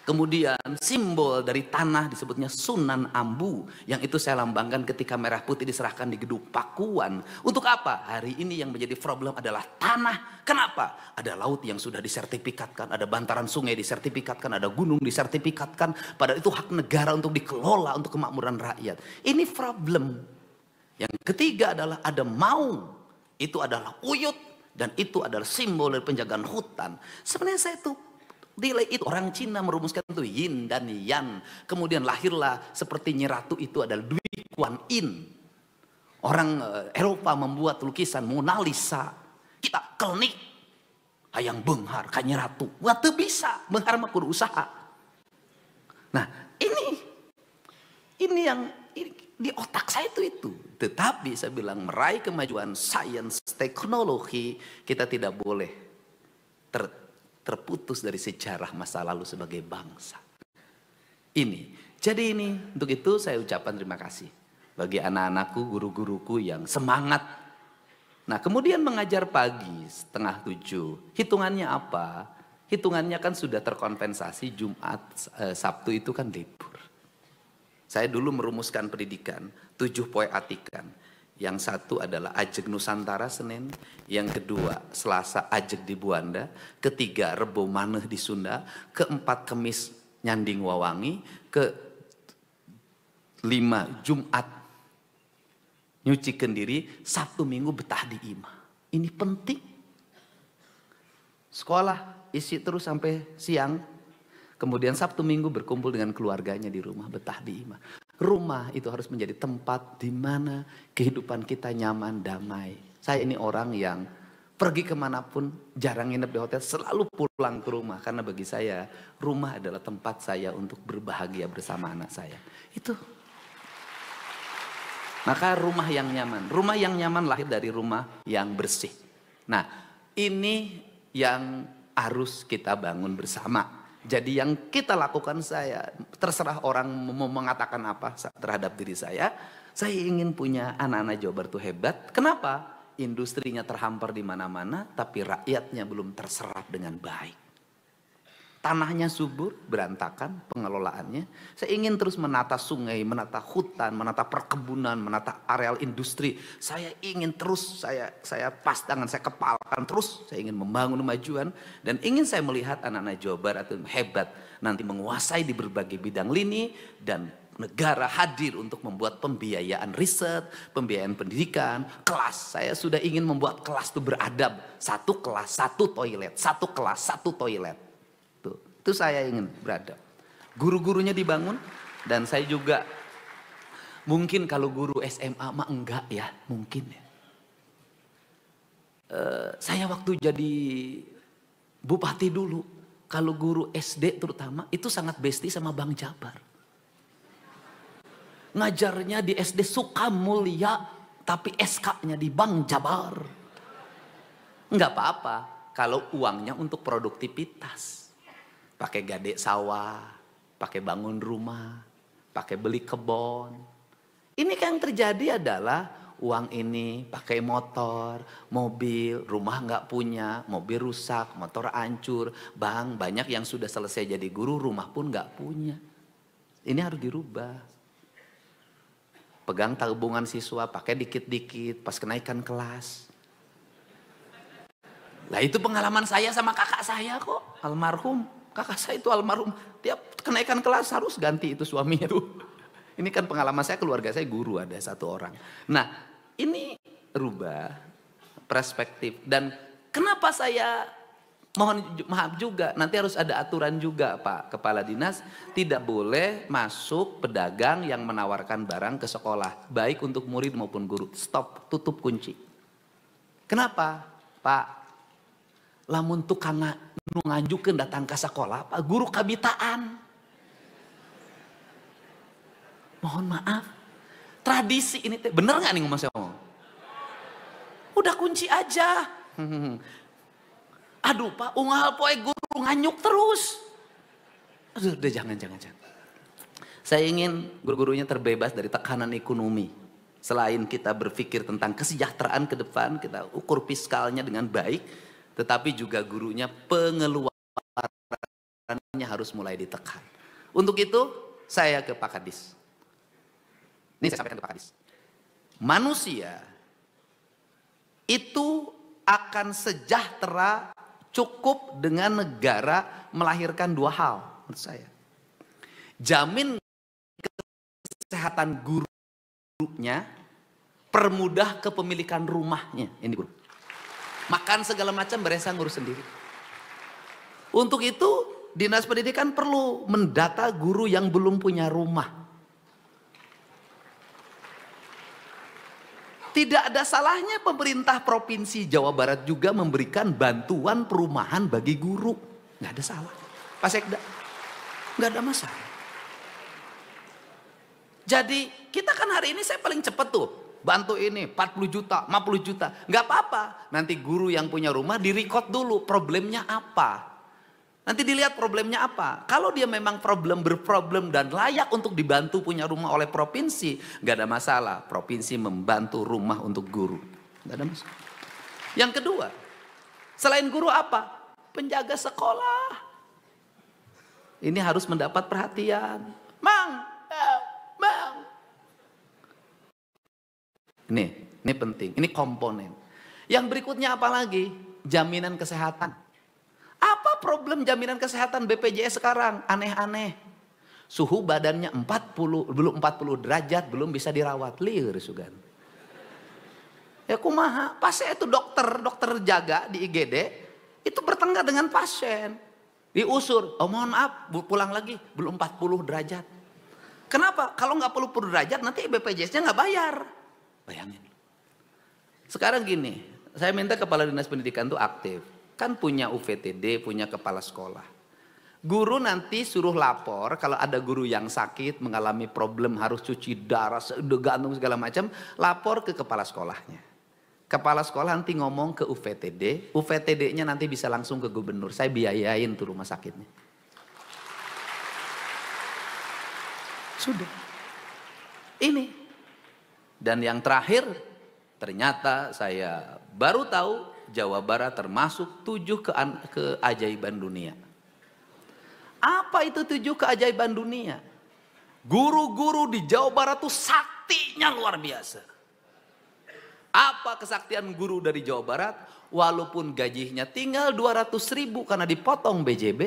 Kemudian simbol dari tanah disebutnya Sunan Ambu. Yang itu saya lambangkan ketika merah putih diserahkan di Gedung Pakuan. Untuk apa? Hari ini yang menjadi problem adalah tanah. Kenapa? Ada laut yang sudah disertifikatkan, ada bantaran sungai disertifikatkan, ada gunung disertifikatkan. Padahal itu hak negara untuk dikelola untuk kemakmuran rakyat. Ini problem. Yang ketiga adalah ada maung. Itu adalah uyut. Dan itu adalah simbol dari penjagaan hutan. Sebenarnya saya itu nilai itu orang Cina merumuskan itu yin dan yang. Kemudian lahirlah seperti Nyi Ratu itu adalah Dwi Kuan Yin. Orang Eropa membuat lukisan Mona Lisa. Kita klinik hayang benghar ka Nyi Ratu. Wah teu bisa, benghar mah kudu usaha. Nah, ini yang di otak saya itu. Tetapi saya bilang meraih kemajuan sains, teknologi, kita tidak boleh terputus dari sejarah masa lalu sebagai bangsa. Jadi untuk itu saya ucapkan terima kasih bagi anak-anakku, guru-guruku yang semangat. Nah kemudian mengajar pagi 6:30, hitungannya apa? Hitungannya kan sudah terkompensasi Jumat, Sabtu itu kan libur. Saya dulu merumuskan pendidikan 7 poe atikan. Yang satu adalah Ajeg Nusantara Senin, yang kedua Selasa Ajeg di Buanda, ketiga Rebo Maneh di Sunda, keempat Kemis Nyanding Wawangi, kelima Jumat nyuci kendiri, Sabtu Minggu betah di imah. Ini penting. Sekolah isi terus sampai siang, kemudian Sabtu Minggu berkumpul dengan keluarganya di rumah, betah di imah. Rumah itu harus menjadi tempat di mana kehidupan kita nyaman, damai. Saya ini orang yang pergi kemanapun jarang nginep di hotel, selalu pulang ke rumah. Karena bagi saya rumah adalah tempat saya untuk berbahagia bersama anak saya. Itu. Maka rumah yang nyaman lahir dari rumah yang bersih. Nah ini yang harus kita bangun bersama. Jadi yang kita lakukan terserah orang mau mengatakan apa terhadap diri saya ingin punya anak-anak Jawa Barat itu hebat. Kenapa? Industrinya terhampar di mana-mana, tapi rakyatnya belum terserap dengan baik. Tanahnya subur, berantakan pengelolaannya. Saya ingin terus menata sungai, menata hutan, menata perkebunan, menata areal industri. Saya ingin terus, saya pas tangan, saya kepalkan terus. Saya ingin membangun kemajuan dan ingin saya melihat anak-anak Jawa Barat itu hebat. Nanti menguasai di berbagai bidang lini dan negara hadir untuk membuat pembiayaan riset, pembiayaan pendidikan, kelas. Saya sudah ingin membuat kelas itu beradab. Satu kelas, satu toilet, satu kelas, satu toilet. Itu saya ingin beradab. Guru-gurunya dibangun dan saya juga mungkin kalau guru SMA mah enggak ya, mungkin ya. Saya waktu jadi bupati dulu, kalau guru SD terutama itu sangat bestie sama Bang Jabar. Ngajarnya di SD Sukamulya, tapi SK-nya di Bang Jabar. Enggak apa-apa kalau uangnya untuk produktivitas. Pakai gade sawah, pakai bangun rumah, pakai beli kebun. Ini kan yang terjadi adalah uang ini pakai motor, mobil, rumah nggak punya, mobil rusak, motor hancur. Bang, banyak yang sudah selesai jadi guru, rumah pun nggak punya. Ini harus dirubah. Pegang tabungan siswa, pakai dikit-dikit pas kenaikan kelas. Lah itu pengalaman saya sama kakak saya kok, almarhum. Kakak saya itu almarhum, tiap kenaikan kelas harus ganti itu suaminya tuh. Ini kan pengalaman saya, keluarga saya guru ada satu orang. Nah ini rubah perspektif. Dan kenapa saya mohon maaf juga, nanti harus ada aturan juga Pak Kepala Dinas. Tidak boleh masuk pedagang yang menawarkan barang ke sekolah. Baik untuk murid maupun guru. Stop, tutup kunci. Kenapa Pak? Lamun tukang nganjukeun datang ke sekolah, Pak guru kabitaan. Mohon maaf, tradisi ini bener nggak nih ngomong saya ngomong? Udah kunci aja. Aduh Pak, unggal poe guru nganyuk terus. Aduh, udah jangan. Saya ingin guru-gurunya terbebas dari tekanan ekonomi. Selain kita berpikir tentang kesejahteraan ke depan, kita ukur fiskalnya dengan baik. Tetapi juga gurunya pengeluarannya harus mulai ditekan. Untuk itu saya ke Pak Kadis. Ini saya sampaikan ke Pak Kadis. Manusia itu akan sejahtera cukup dengan negara melahirkan dua hal menurut saya. Jamin kesehatan gurunya, permudah kepemilikan rumahnya. Ini guru. Makan segala macam berasa ngurus sendiri. Untuk itu Dinas Pendidikan perlu mendata guru yang belum punya rumah. Tidak ada salahnya pemerintah Provinsi Jawa Barat juga memberikan bantuan perumahan bagi guru. Nggak ada salah. Pak Sekda, nggak ada masalah. Jadi kita kan hari ini saya paling cepat tuh. Bantu ini 40 juta, 50 juta. Nggak apa-apa. Nanti guru yang punya rumah di-record dulu problemnya apa. Nanti dilihat problemnya apa. Kalau dia memang berproblem dan layak untuk dibantu punya rumah oleh provinsi, nggak ada masalah. Provinsi membantu rumah untuk guru. Nggak ada masalah. Yang kedua, selain guru apa? Penjaga sekolah. Ini harus mendapat perhatian. Mang. Ini penting, ini komponen. Yang berikutnya apa lagi? Jaminan kesehatan. Apa problem jaminan kesehatan BPJS sekarang? Aneh-aneh. Suhu badannya belum 40 derajat, belum bisa dirawat. Liur sugan. Ya kumaha, pas saya itu dokter jaga di IGD, itu bertengkar dengan pasien. Diusur, oh mohon maaf, pulang lagi, belum 40 derajat. Kenapa? Kalau nggak 40 derajat nanti BPJS-nya nggak bayar. Bayangin. Sekarang gini, saya minta Kepala Dinas Pendidikan itu aktif. Kan punya UVTD, punya kepala sekolah. Guru nanti suruh lapor kalau ada guru yang sakit, mengalami problem harus cuci darah, gantung segala macam, lapor ke kepala sekolahnya. Kepala sekolah nanti ngomong ke UVTD, UVTD-nya nanti bisa langsung ke gubernur. Saya biayain tuh rumah sakitnya. Sudah. Ini. Dan yang terakhir, ternyata saya baru tahu Jawa Barat termasuk 7 keajaiban dunia. Apa itu 7 keajaiban dunia? Guru-guru di Jawa Barat tuh saktinya luar biasa. Apa kesaktian guru dari Jawa Barat? Walaupun gajinya tinggal 200.000 karena dipotong BJB,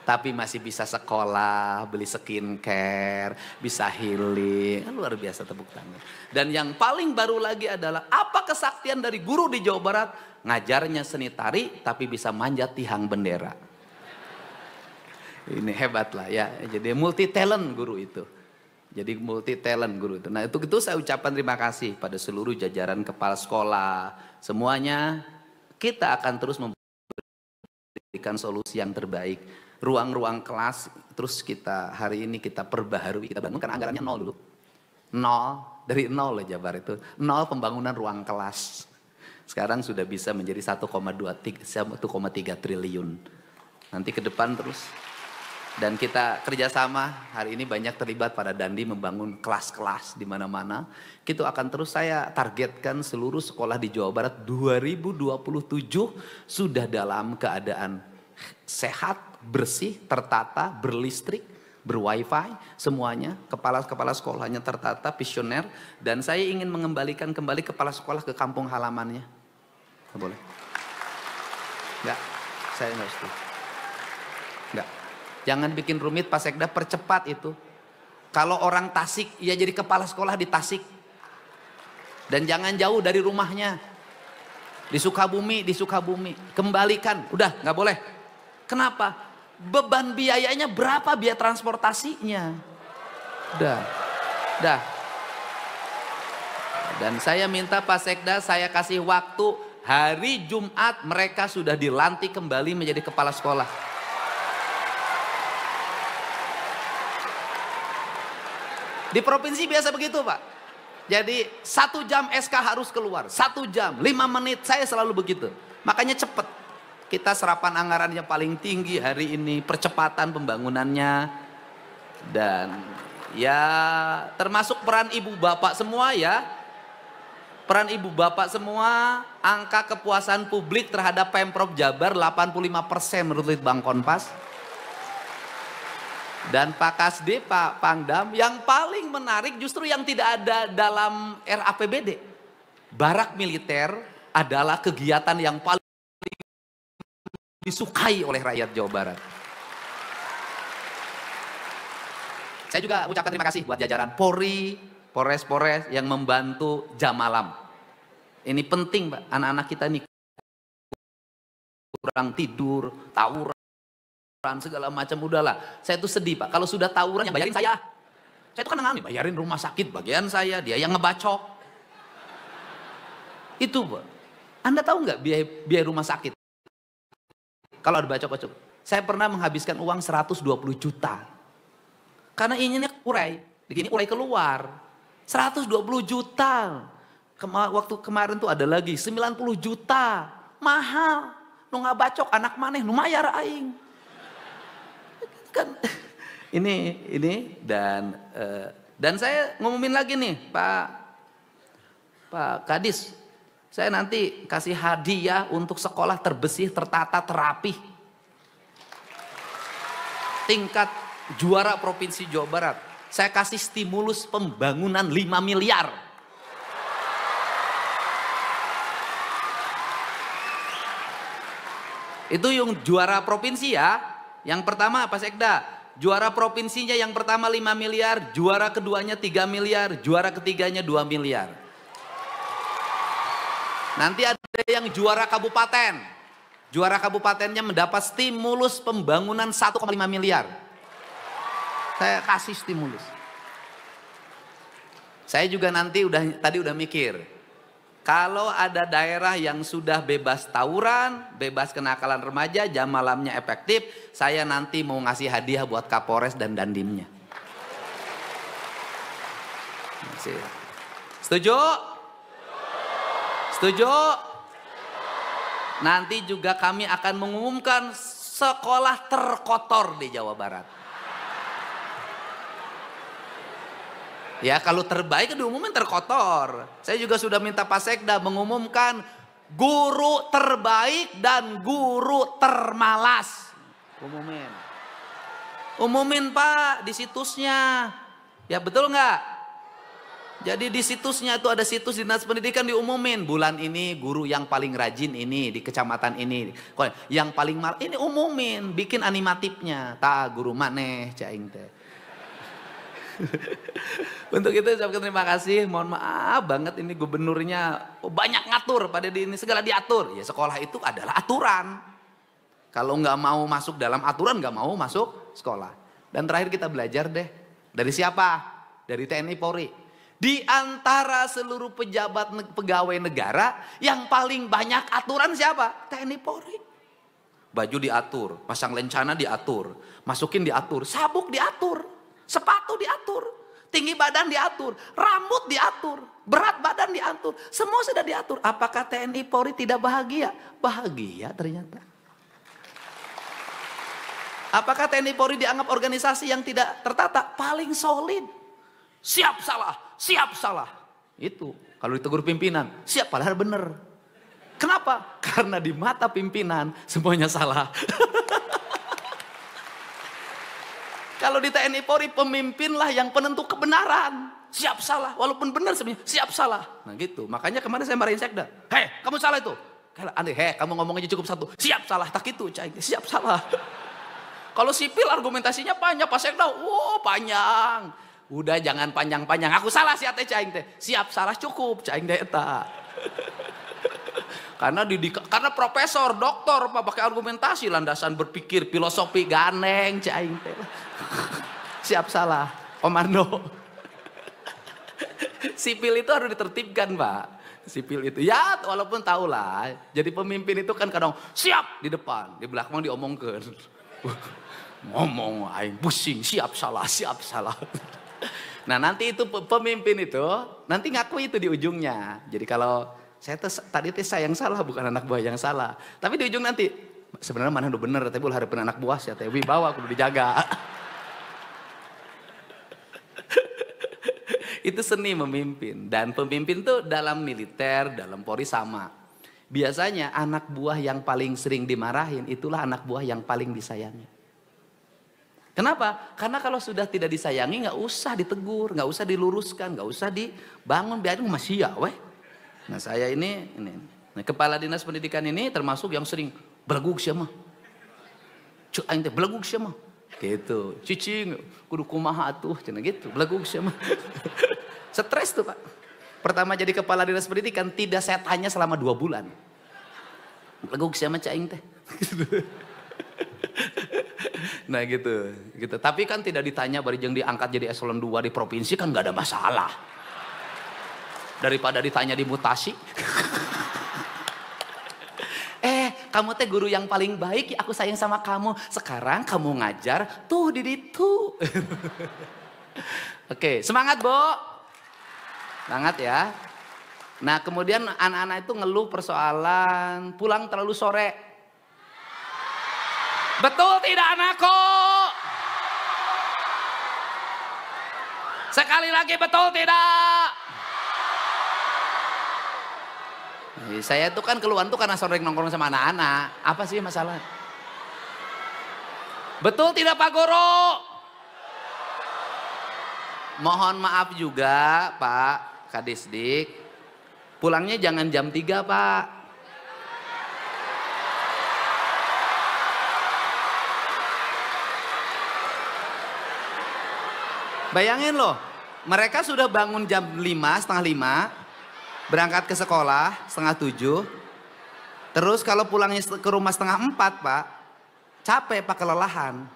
tapi masih bisa sekolah, beli skincare, bisa healing. Luar biasa, tepuk tangan. Dan yang paling baru lagi adalah apa kesaktian dari guru di Jawa Barat? Ngajarnya seni tari tapi bisa manjat tiang bendera. Ini hebat lah ya. Jadi multi talent guru itu. Jadi multi talent guru itu. Nah itu saya ucapkan terima kasih pada seluruh jajaran kepala sekolah. Semuanya kita akan terus memberikan solusi yang terbaik. Ruang-ruang kelas terus kita hari ini kita perbaharui, kita bangun karena anggarannya 0 dulu. 0, dari 0 loh Jabar itu. 0 pembangunan ruang kelas. Sekarang sudah bisa menjadi 1,3 triliun. Nanti ke depan terus. Dan kita kerjasama hari ini banyak terlibat pada Dandi membangun kelas-kelas di mana-mana. Kita akan terus saya targetkan seluruh sekolah di Jawa Barat 2027 sudah dalam keadaan sehat, bersih, tertata, berlistrik, berwifi, semuanya. Kepala-kepala sekolahnya tertata, visioner. Dan saya ingin mengembalikan kembali kepala sekolah ke kampung halamannya. Nggak boleh? Enggak, saya nggak setuju. Enggak. Jangan bikin rumit Pak Sekda, percepat itu. Kalau orang Tasik, ya jadi kepala sekolah di Tasik. Dan jangan jauh dari rumahnya. Di Sukabumi. Kembalikan, udah nggak boleh. Kenapa? Beban biayanya berapa biaya transportasinya? Udah. Dan saya minta Pak Sekda, saya kasih waktu hari Jumat mereka sudah dilantik kembali menjadi kepala sekolah. Di provinsi biasa begitu Pak. Jadi 1 jam SK harus keluar. 1 jam, 5 menit, saya selalu begitu. Makanya cepet. Kita serapan anggarannya paling tinggi hari ini. Percepatan pembangunannya. Dan ya termasuk peran ibu bapak semua ya. Peran ibu bapak semua. Angka kepuasan publik terhadap Pemprov Jabar 85% menurut Litbang Kompas. Dan Pak Kasde, Pak Pangdam, yang paling menarik justru yang tidak ada dalam RAPBD. Barak militer adalah kegiatan yang paling disukai oleh rakyat Jawa Barat. Saya juga ucapkan terima kasih buat jajaran Polri, Polres yang membantu jam malam. Ini penting Pak, anak-anak kita ini kurang tidur, tawuran. Segala macam, udahlah. Saya tuh sedih Pak, kalau sudah tawuran yang bayarin saya. Saya tuh kan nangani, bayarin rumah sakit bagian saya, dia yang ngebacok. Itu Pak. Anda tahu nggak biaya rumah sakit? Kalau ada bacok-bacok. Saya pernah menghabiskan uang 120 juta. Karena inginnya urai, begini urai keluar. 120 juta. Waktu kemarin tuh ada lagi 90 juta. Mahal. Nu ngabacok anak maneh, nu mayar aing. Kan ini dan saya ngumumin lagi nih Pak Kadis, saya nanti kasih hadiah untuk sekolah terbersih, tertata, terapi, tingkat juara provinsi Jawa Barat. Saya kasih stimulus pembangunan 5 miliar. Itu yang juara provinsi ya. Yang pertama Pak Sekda, juara provinsinya yang pertama 5 miliar, juara keduanya 3 miliar, juara ketiganya 2 miliar. Nanti ada yang juara kabupaten. Juara kabupatennya mendapat stimulus pembangunan 1,5 miliar. Saya kasih stimulus. Saya juga nanti tadi udah mikir. Kalau ada daerah yang sudah bebas tawuran, bebas kenakalan remaja, jam malamnya efektif, saya nanti mau ngasih hadiah buat Kapolres dan Dandimnya. Setuju? Setuju? Nanti juga kami akan mengumumkan sekolah terkotor di Jawa Barat. Ya kalau terbaik diumumin terkotor. Saya juga sudah minta Pak Sekda mengumumkan guru terbaik dan guru termalas. Umumin. Umumin Pak di situsnya. Ya betul nggak? Jadi di situsnya itu ada situs dinas pendidikan diumumin. Bulan ini guru yang paling rajin ini di kecamatan ini. Yang paling mal ini umumin. Bikin animatifnya. Guru maneh caing teh. Untuk itu saya ucapkan terima kasih. Mohon maaf banget ini gubernurnya banyak ngatur pada di ini segala diatur. Ya sekolah itu adalah aturan. Kalau nggak mau masuk dalam aturan nggak mau masuk sekolah. Dan terakhir kita belajar deh dari siapa? Dari TNI Polri. Di antara seluruh pejabat pegawai negara yang paling banyak aturan siapa? TNI Polri. Baju diatur, pasang lencana diatur, masukin diatur, sabuk diatur, sepatu diatur, tinggi badan diatur, rambut diatur, berat badan diatur, semua sudah diatur. Apakah TNI Polri tidak bahagia? Bahagia ternyata. Apakah TNI Polri dianggap organisasi yang tidak tertata? Paling solid. Siap salah, siap salah. Itu kalau ditegur pimpinan, siap padahal benar. Kenapa? Karena di mata pimpinan semuanya salah. Kalau di TNI Polri pemimpinlah yang penentu kebenaran. Siap salah, walaupun benar sebenarnya siap salah. Nah gitu, makanya kemarin saya marahin sekda. Hei, kamu salah itu. Kalau aneh, kamu ngomong aja cukup satu. Siap salah, tak itu, siap salah. Kalau sipil argumentasinya panjang, Pak Sekda, panjang. Udah jangan panjang-panjang. Aku salah si ate caing teh. Siap salah cukup caing teh eta. Karena profesor, doktor Pak pakai argumentasi landasan berpikir filosofi ganeng caing teh. Siap salah. Komando. Sipil itu harus ditertibkan, Pak. Sipil itu ya walaupun tahu lah. Jadi pemimpin itu kan kadang siap di depan, di belakang diomongkeun. Ngomong aing pusing, siap salah, siap salah. Nah nanti itu pemimpin itu nanti ngaku itu di ujungnya. Jadi kalau tadi saya yang salah bukan anak buah yang salah. Tapi di ujung nanti sebenarnya mana udah bener tapi ulah hareupeun anak buah sia teh wibawa kudu dijaga. Itu seni memimpin dan pemimpin tuh dalam militer, dalam Polri sama. Biasanya anak buah yang paling sering dimarahin itulah anak buah yang paling disayangi. Kenapa? Karena kalau sudah tidak disayangi nggak usah ditegur, nggak usah diluruskan, nggak usah dibangun, biarin masih ya weh. Nah saya ini. Nah, kepala dinas pendidikan ini termasuk yang sering belegug siapa? Cuk aing teh belegug siapa? Gitu. Cicing kudu kumaha atuh cenah gitu, belegug siapa? Stres tuh Pak. Pertama jadi kepala dinas pendidikan tidak saya tanya selama 2 bulan. Belegug siapa aing teh? Nah gitu. Tapi kan tidak ditanya barijeng diangkat jadi eselon 2 di provinsi kan nggak ada masalah. Daripada ditanya di mutasi. Kamu teh guru yang paling baik, aku sayang sama kamu. Sekarang kamu ngajar tuh di ditu. Oke, semangat, Bo. Semangat ya. Nah, kemudian anak-anak itu ngeluh persoalan pulang terlalu sore. Betul tidak anakku? Sekali lagi betul tidak? Saya itu kan keluhan tuh karena sering nongkrong sama anak-anak. Apa sih masalah? Betul tidak Pak Guru? Mohon maaf juga Pak Kadisdik. Pulangnya jangan jam 3 Pak. Bayangin loh, mereka sudah bangun jam 5, setengah 5, berangkat ke sekolah setengah 7, terus kalau pulangnya ke rumah setengah 4 Pak, capek Pak, kelelahan.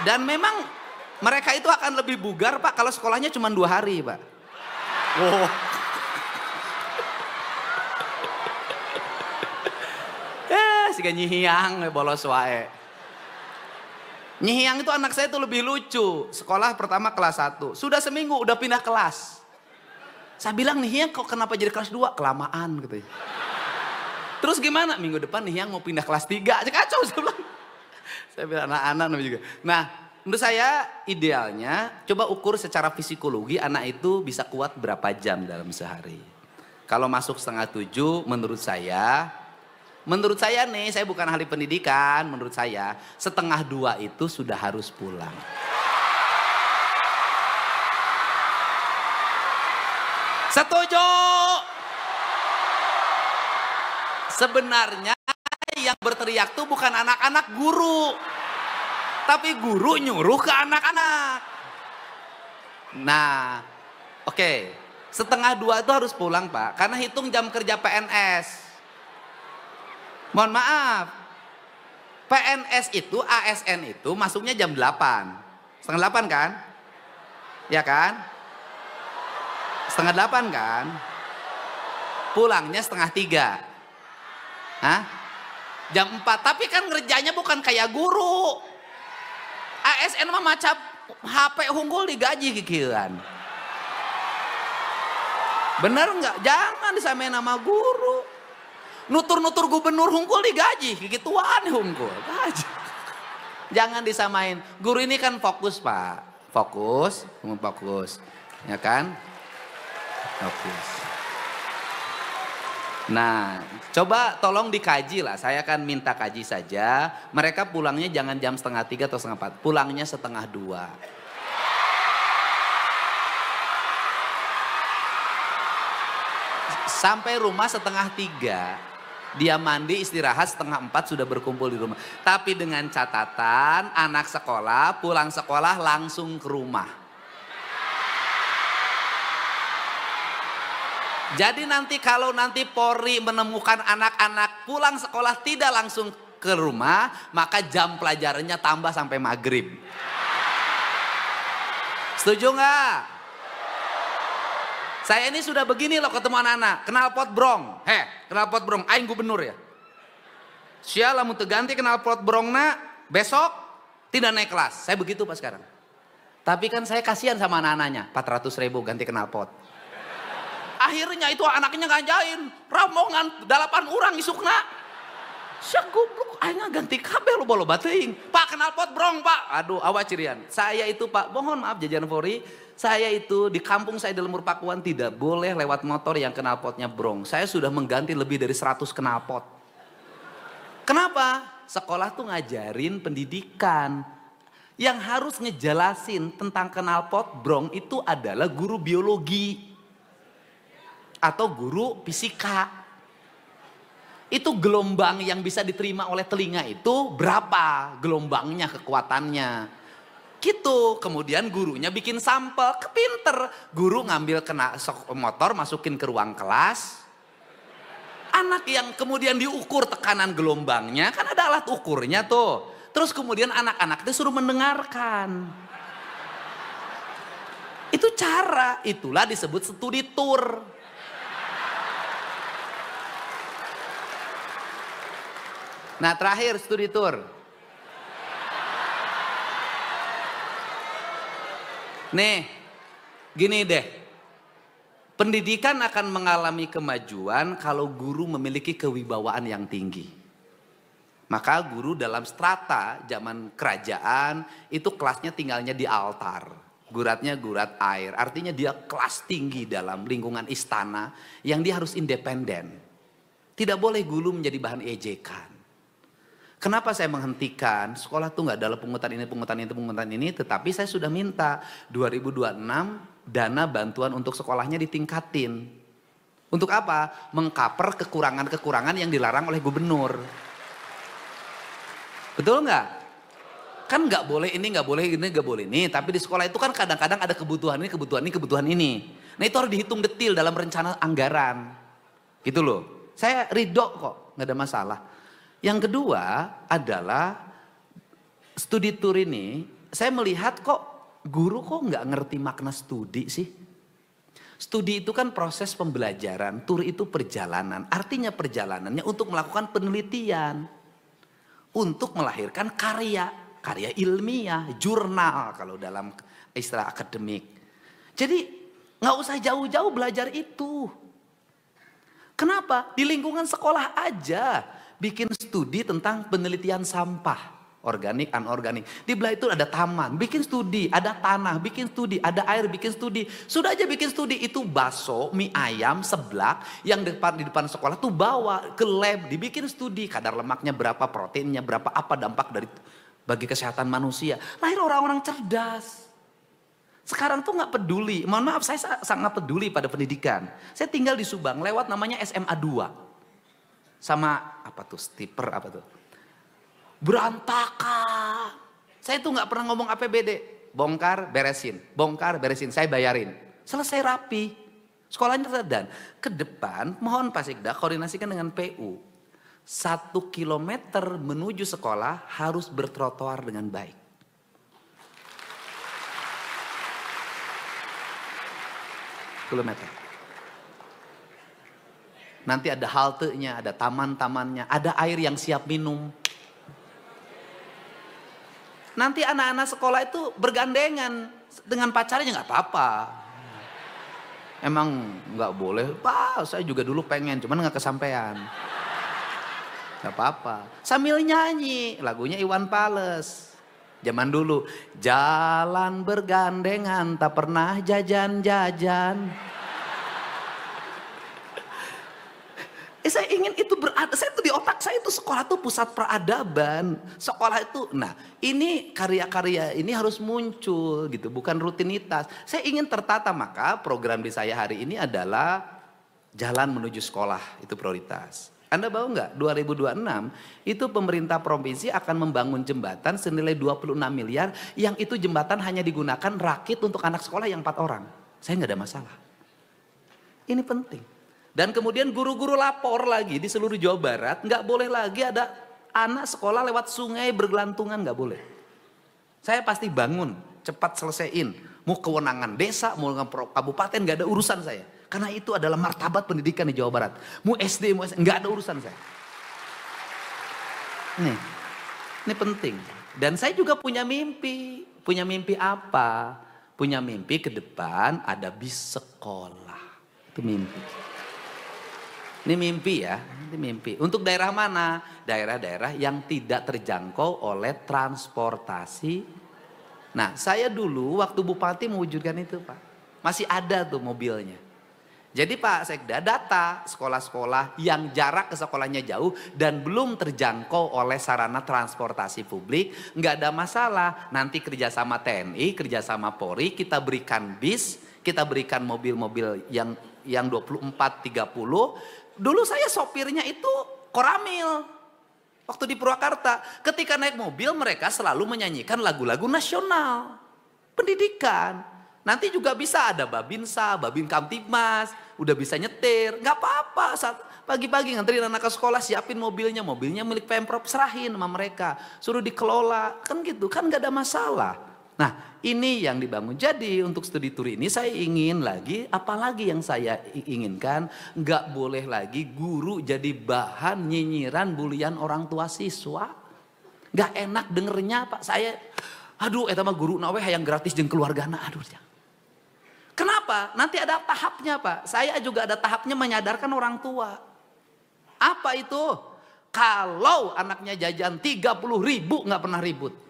Dan memang mereka itu akan lebih bugar Pak kalau sekolahnya cuma 2 hari Pak. Wow. Siga nyihiang bolos wae. Nyihiang itu anak saya itu lebih lucu. Sekolah pertama kelas 1. Sudah seminggu udah pindah kelas. Saya bilang Nyihiang kok kenapa jadi kelas 2? Kelamaan gitu. Terus gimana? Minggu depan Nyihiang mau pindah kelas 3. Kacau saya bilang. Saya bilang anak-anak juga. Nah menurut saya idealnya coba ukur secara psikologi anak itu bisa kuat berapa jam dalam sehari. Kalau masuk 6:30 menurut saya nih, saya bukan ahli pendidikan, menurut saya 1:30 itu sudah harus pulang. Setuju? Sebenarnya yang berteriak tuh bukan anak-anak guru, tapi guru nyuruh ke anak-anak. Nah, oke, 1:30 itu harus pulang Pak, karena hitung jam kerja PNS. Mohon maaf, PNS itu, ASN itu masuknya jam 8, setengah 8 kan? Ya kan? Setengah 8 kan? Pulangnya setengah 3. Hah? Jam 4, tapi kan ngerjanya bukan kayak guru. ASN mah macam HP unggul digaji kikiran. Bener nggak? Jangan disamain nama guru. Nutur-nutur gubernur unggul digaji, gituan unggul. Gaji. Jangan disamain. Guru ini kan fokus Pak, fokus, ya kan? Fokus. Nah, coba tolong dikaji lah. Saya akan minta kaji saja. Mereka pulangnya jangan jam 2:30 atau 1:30. Pulangnya 1:30. Sampai rumah 2:30. Dia mandi, istirahat, 3:30 sudah berkumpul di rumah. Tapi dengan catatan anak sekolah pulang sekolah langsung ke rumah. Jadi nanti kalau nanti Polri menemukan anak-anak pulang sekolah tidak langsung ke rumah, maka jam pelajarannya tambah sampai maghrib. Setuju nggak? Saya ini sudah begini loh ketemu anak-anak, knalpot brong. Knalpot brong, aing gubernur ya. Sia lamun teu ganti knalpot brongna, besok tidak naik kelas. Saya begitu Pak sekarang. Tapi kan saya kasihan sama anak-anaknya, 400.000 ganti knalpot. Akhirnya itu anaknya ngajain, rombongan 8 orang isukna. Sia goblok, aing ganti kabel lo loba teuing. Pak knalpot brong Pak. Aduh awas cirian. Saya itu Pak, mohon maaf jajaran Polri. Saya itu di kampung saya di Lemur Pakuan tidak boleh lewat motor yang knalpotnya brong. Saya sudah mengganti lebih dari 100 knalpot. Kenapa? Sekolah tuh ngajarin pendidikan. Yang harus ngejelasin tentang knalpot brong itu adalah guru biologi. Atau guru fisika. Itu gelombang yang bisa diterima oleh telinga itu berapa gelombangnya, kekuatannya. Gitu, kemudian gurunya bikin sampel, kepinter. Guru ngambil motor masukin ke ruang kelas. Anak yang kemudian diukur tekanan gelombangnya, kan ada alat ukurnya tuh. Terus kemudian anak-anak itu suruh mendengarkan. Itu cara, itulah disebut studi tour. Nah terakhir studi tour. Nih, gini deh, pendidikan akan mengalami kemajuan kalau guru memiliki kewibawaan yang tinggi. Maka guru dalam strata zaman kerajaan itu kelasnya tinggalnya di altar. Guratnya gurat air, artinya dia kelas tinggi dalam lingkungan istana yang dia harus independen. Tidak boleh guru menjadi bahan ejekan. Kenapa saya menghentikan? Sekolah tuh nggak dalam pungutan ini, tetapi saya sudah minta 2026 dana bantuan untuk sekolahnya ditingkatin. Untuk apa? Mengcover kekurangan-kekurangan yang dilarang oleh gubernur. Betul nggak? Kan nggak boleh ini, nggak boleh ini, nggak boleh ini. Tapi di sekolah itu kan kadang-kadang ada kebutuhan ini, kebutuhan ini, kebutuhan ini. Nah itu harus dihitung detil dalam rencana anggaran. Gitu loh. Saya ridho kok, nggak ada masalah. Yang kedua adalah studi tour ini, saya melihat kok guru kok nggak ngerti makna studi sih. Studi itu kan proses pembelajaran, tour itu perjalanan. Artinya perjalanannya untuk melakukan penelitian. Untuk melahirkan karya ilmiah, jurnal kalau dalam istilah akademik. Jadi nggak usah jauh-jauh belajar itu. Kenapa? Di lingkungan sekolah aja. Bikin studi tentang penelitian sampah. Organik, anorganik. Di belah itu ada taman, bikin studi, ada tanah, bikin studi, ada air, bikin studi. Sudah aja bikin studi, itu bakso, mie ayam, seblak yang di depan sekolah tuh bawa ke lab, dibikin studi, kadar lemaknya berapa, proteinnya berapa, apa dampak dari bagi kesehatan manusia. Lahir orang-orang cerdas. Sekarang tuh nggak peduli, mohon maaf saya sangat peduli pada pendidikan. Saya tinggal di Subang, lewat namanya SMA 2. Sama apa tuh, stiper apa tuh. Berantakan. Saya tuh nggak pernah ngomong APBD. Bongkar, beresin, saya bayarin. Selesai rapi. Sekolahnya dan ke depan mohon Pak Sekda koordinasikan dengan PU. 1 kilometer menuju sekolah harus bertrotoar dengan baik. Kilometer. Nanti ada haltenya, ada taman-tamannya, ada air yang siap minum. Nanti anak-anak sekolah itu bergandengan dengan pacarnya nggak apa-apa. Emang nggak boleh? Pak, saya juga dulu pengen, cuman nggak kesampaian. Nggak apa-apa. Sambil nyanyi lagunya Iwan Fals. Zaman dulu, jalan bergandengan tak pernah jajan-jajan. Saya ingin itu berada, saya itu di otak saya itu sekolah itu pusat peradaban. Sekolah itu, nah ini karya-karya ini harus muncul gitu, bukan rutinitas. Saya ingin tertata, maka program di saya hari ini adalah jalan menuju sekolah, itu prioritas. Anda tahu nggak, 2026 itu pemerintah provinsi akan membangun jembatan senilai 26 miliar yang itu jembatan hanya digunakan rakit untuk anak sekolah yang 4 orang. Saya nggak ada masalah. Ini penting. Dan kemudian guru-guru lapor lagi di seluruh Jawa Barat, nggak boleh lagi ada anak sekolah lewat sungai bergelantungan, nggak boleh. Saya pasti bangun, cepat selesaiin. Mau kewenangan desa, mau kabupaten, nggak ada urusan saya. Karena itu adalah martabat pendidikan di Jawa Barat. Mau SD, mau SD, nggak ada urusan saya. Ini penting. Dan saya juga punya mimpi. Punya mimpi apa? Punya mimpi ke depan ada bis sekolah. Itu mimpi. Ini mimpi ya, ini mimpi. Untuk daerah mana? Daerah-daerah yang tidak terjangkau oleh transportasi. Nah, saya dulu waktu bupati mewujudkan itu Pak. Masih ada tuh mobilnya. Jadi Pak Sekda data sekolah-sekolah yang jarak ke sekolahnya jauh dan belum terjangkau oleh sarana transportasi publik. Nggak ada masalah, nanti kerjasama TNI, kerjasama Polri, kita berikan bis, kita berikan mobil-mobil yang 24-30. Dulu saya sopirnya itu Koramil. Waktu di Purwakarta. Ketika naik mobil mereka selalu menyanyikan lagu-lagu nasional. Pendidikan. Nanti juga bisa ada Babinsa, Babin Kamtibmas. Udah bisa nyetir. Gak apa-apa. Pagi-pagi nganterin anak ke sekolah siapin mobilnya. Mobilnya milik Pemprov, serahin sama mereka. Suruh dikelola. Kan gitu. Kan gak ada masalah. Nah ini yang dibangun. Jadi untuk studi tour ini saya ingin lagi, apalagi yang saya inginkan, nggak boleh lagi guru jadi bahan nyinyiran bulian orang tua siswa. Nggak enak dengernya Pak, saya aduh eta mah guru nawe yang gratis jeung keluargana, aduh. Kenapa? Nanti ada tahapnya Pak, saya juga ada tahapnya menyadarkan orang tua. Apa itu? Kalau anaknya jajan 30.000 nggak pernah ribut.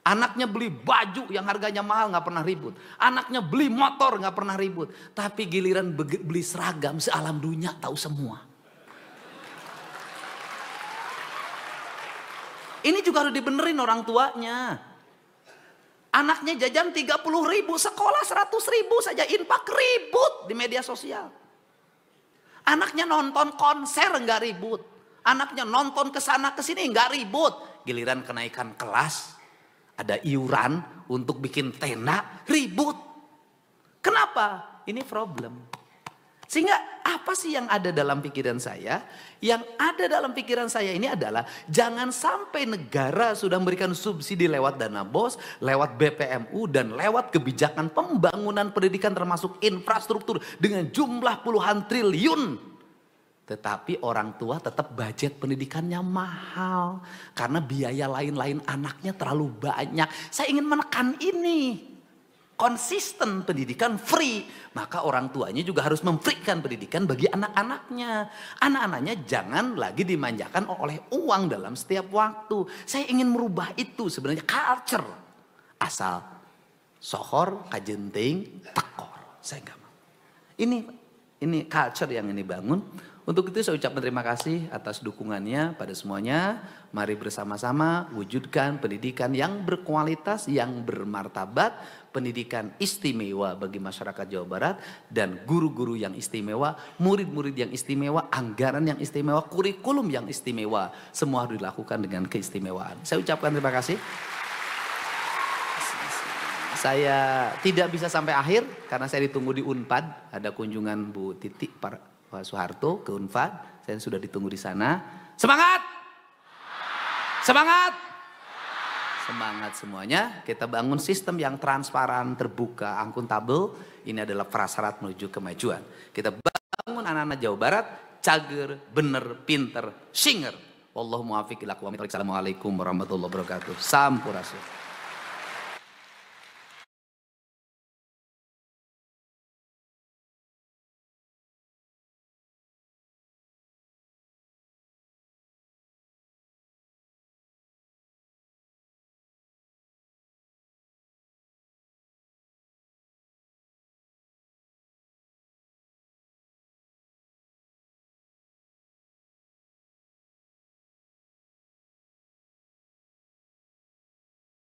Anaknya beli baju yang harganya mahal nggak pernah ribut. Anaknya beli motor nggak pernah ribut. Tapi giliran beli seragam sealam dunia tahu semua. Ini juga harus dibenerin orang tuanya. Anaknya jajan 30.000, sekolah 100.000 saja infak ribut di media sosial. Anaknya nonton konser nggak ribut. Anaknya nonton kesana kesini nggak ribut. Giliran kenaikan kelas. Ada iuran untuk bikin tenda, ribut. Kenapa? Ini problem. Sehingga apa sih yang ada dalam pikiran saya? Yang ada dalam pikiran saya ini adalah jangan sampai negara sudah memberikan subsidi lewat dana BOS, lewat BPMU dan lewat kebijakan pembangunan pendidikan termasuk infrastruktur dengan jumlah puluhan triliun. Tetapi orang tua tetap budget pendidikannya mahal. Karena biaya lain-lain anaknya terlalu banyak. Saya ingin menekan ini. konsisten pendidikan free, maka orang tuanya juga harus memberikan pendidikan bagi anak-anaknya. Anak-anaknya jangan lagi dimanjakan oleh uang dalam setiap waktu. Saya ingin merubah itu sebenarnya culture. Asal sohor, kajenting, tekor. Saya enggak mau. Ini culture yang ini bangun. Untuk itu saya ucapkan terima kasih atas dukungannya pada semuanya. Mari bersama-sama wujudkan pendidikan yang berkualitas, yang bermartabat, pendidikan istimewa bagi masyarakat Jawa Barat, dan guru-guru yang istimewa, murid-murid yang istimewa, anggaran yang istimewa, kurikulum yang istimewa. Semua harus dilakukan dengan keistimewaan. Saya ucapkan terima kasih. Saya tidak bisa sampai akhir karena saya ditunggu di Unpad. Ada kunjungan Bu Titi Pak Soeharto ke Unpad. Saya sudah ditunggu di sana. Semangat! Semangat! Semangat semuanya. Kita bangun sistem yang transparan, terbuka, akuntabel. Ini adalah prasyarat menuju kemajuan. Kita bangun anak-anak Jawa Barat cager, bener, pinter, singer. Wallahul muwaffiq ila aqwamit thoriq. Assalamualaikum warahmatullahi wabarakatuh. Sampurasun.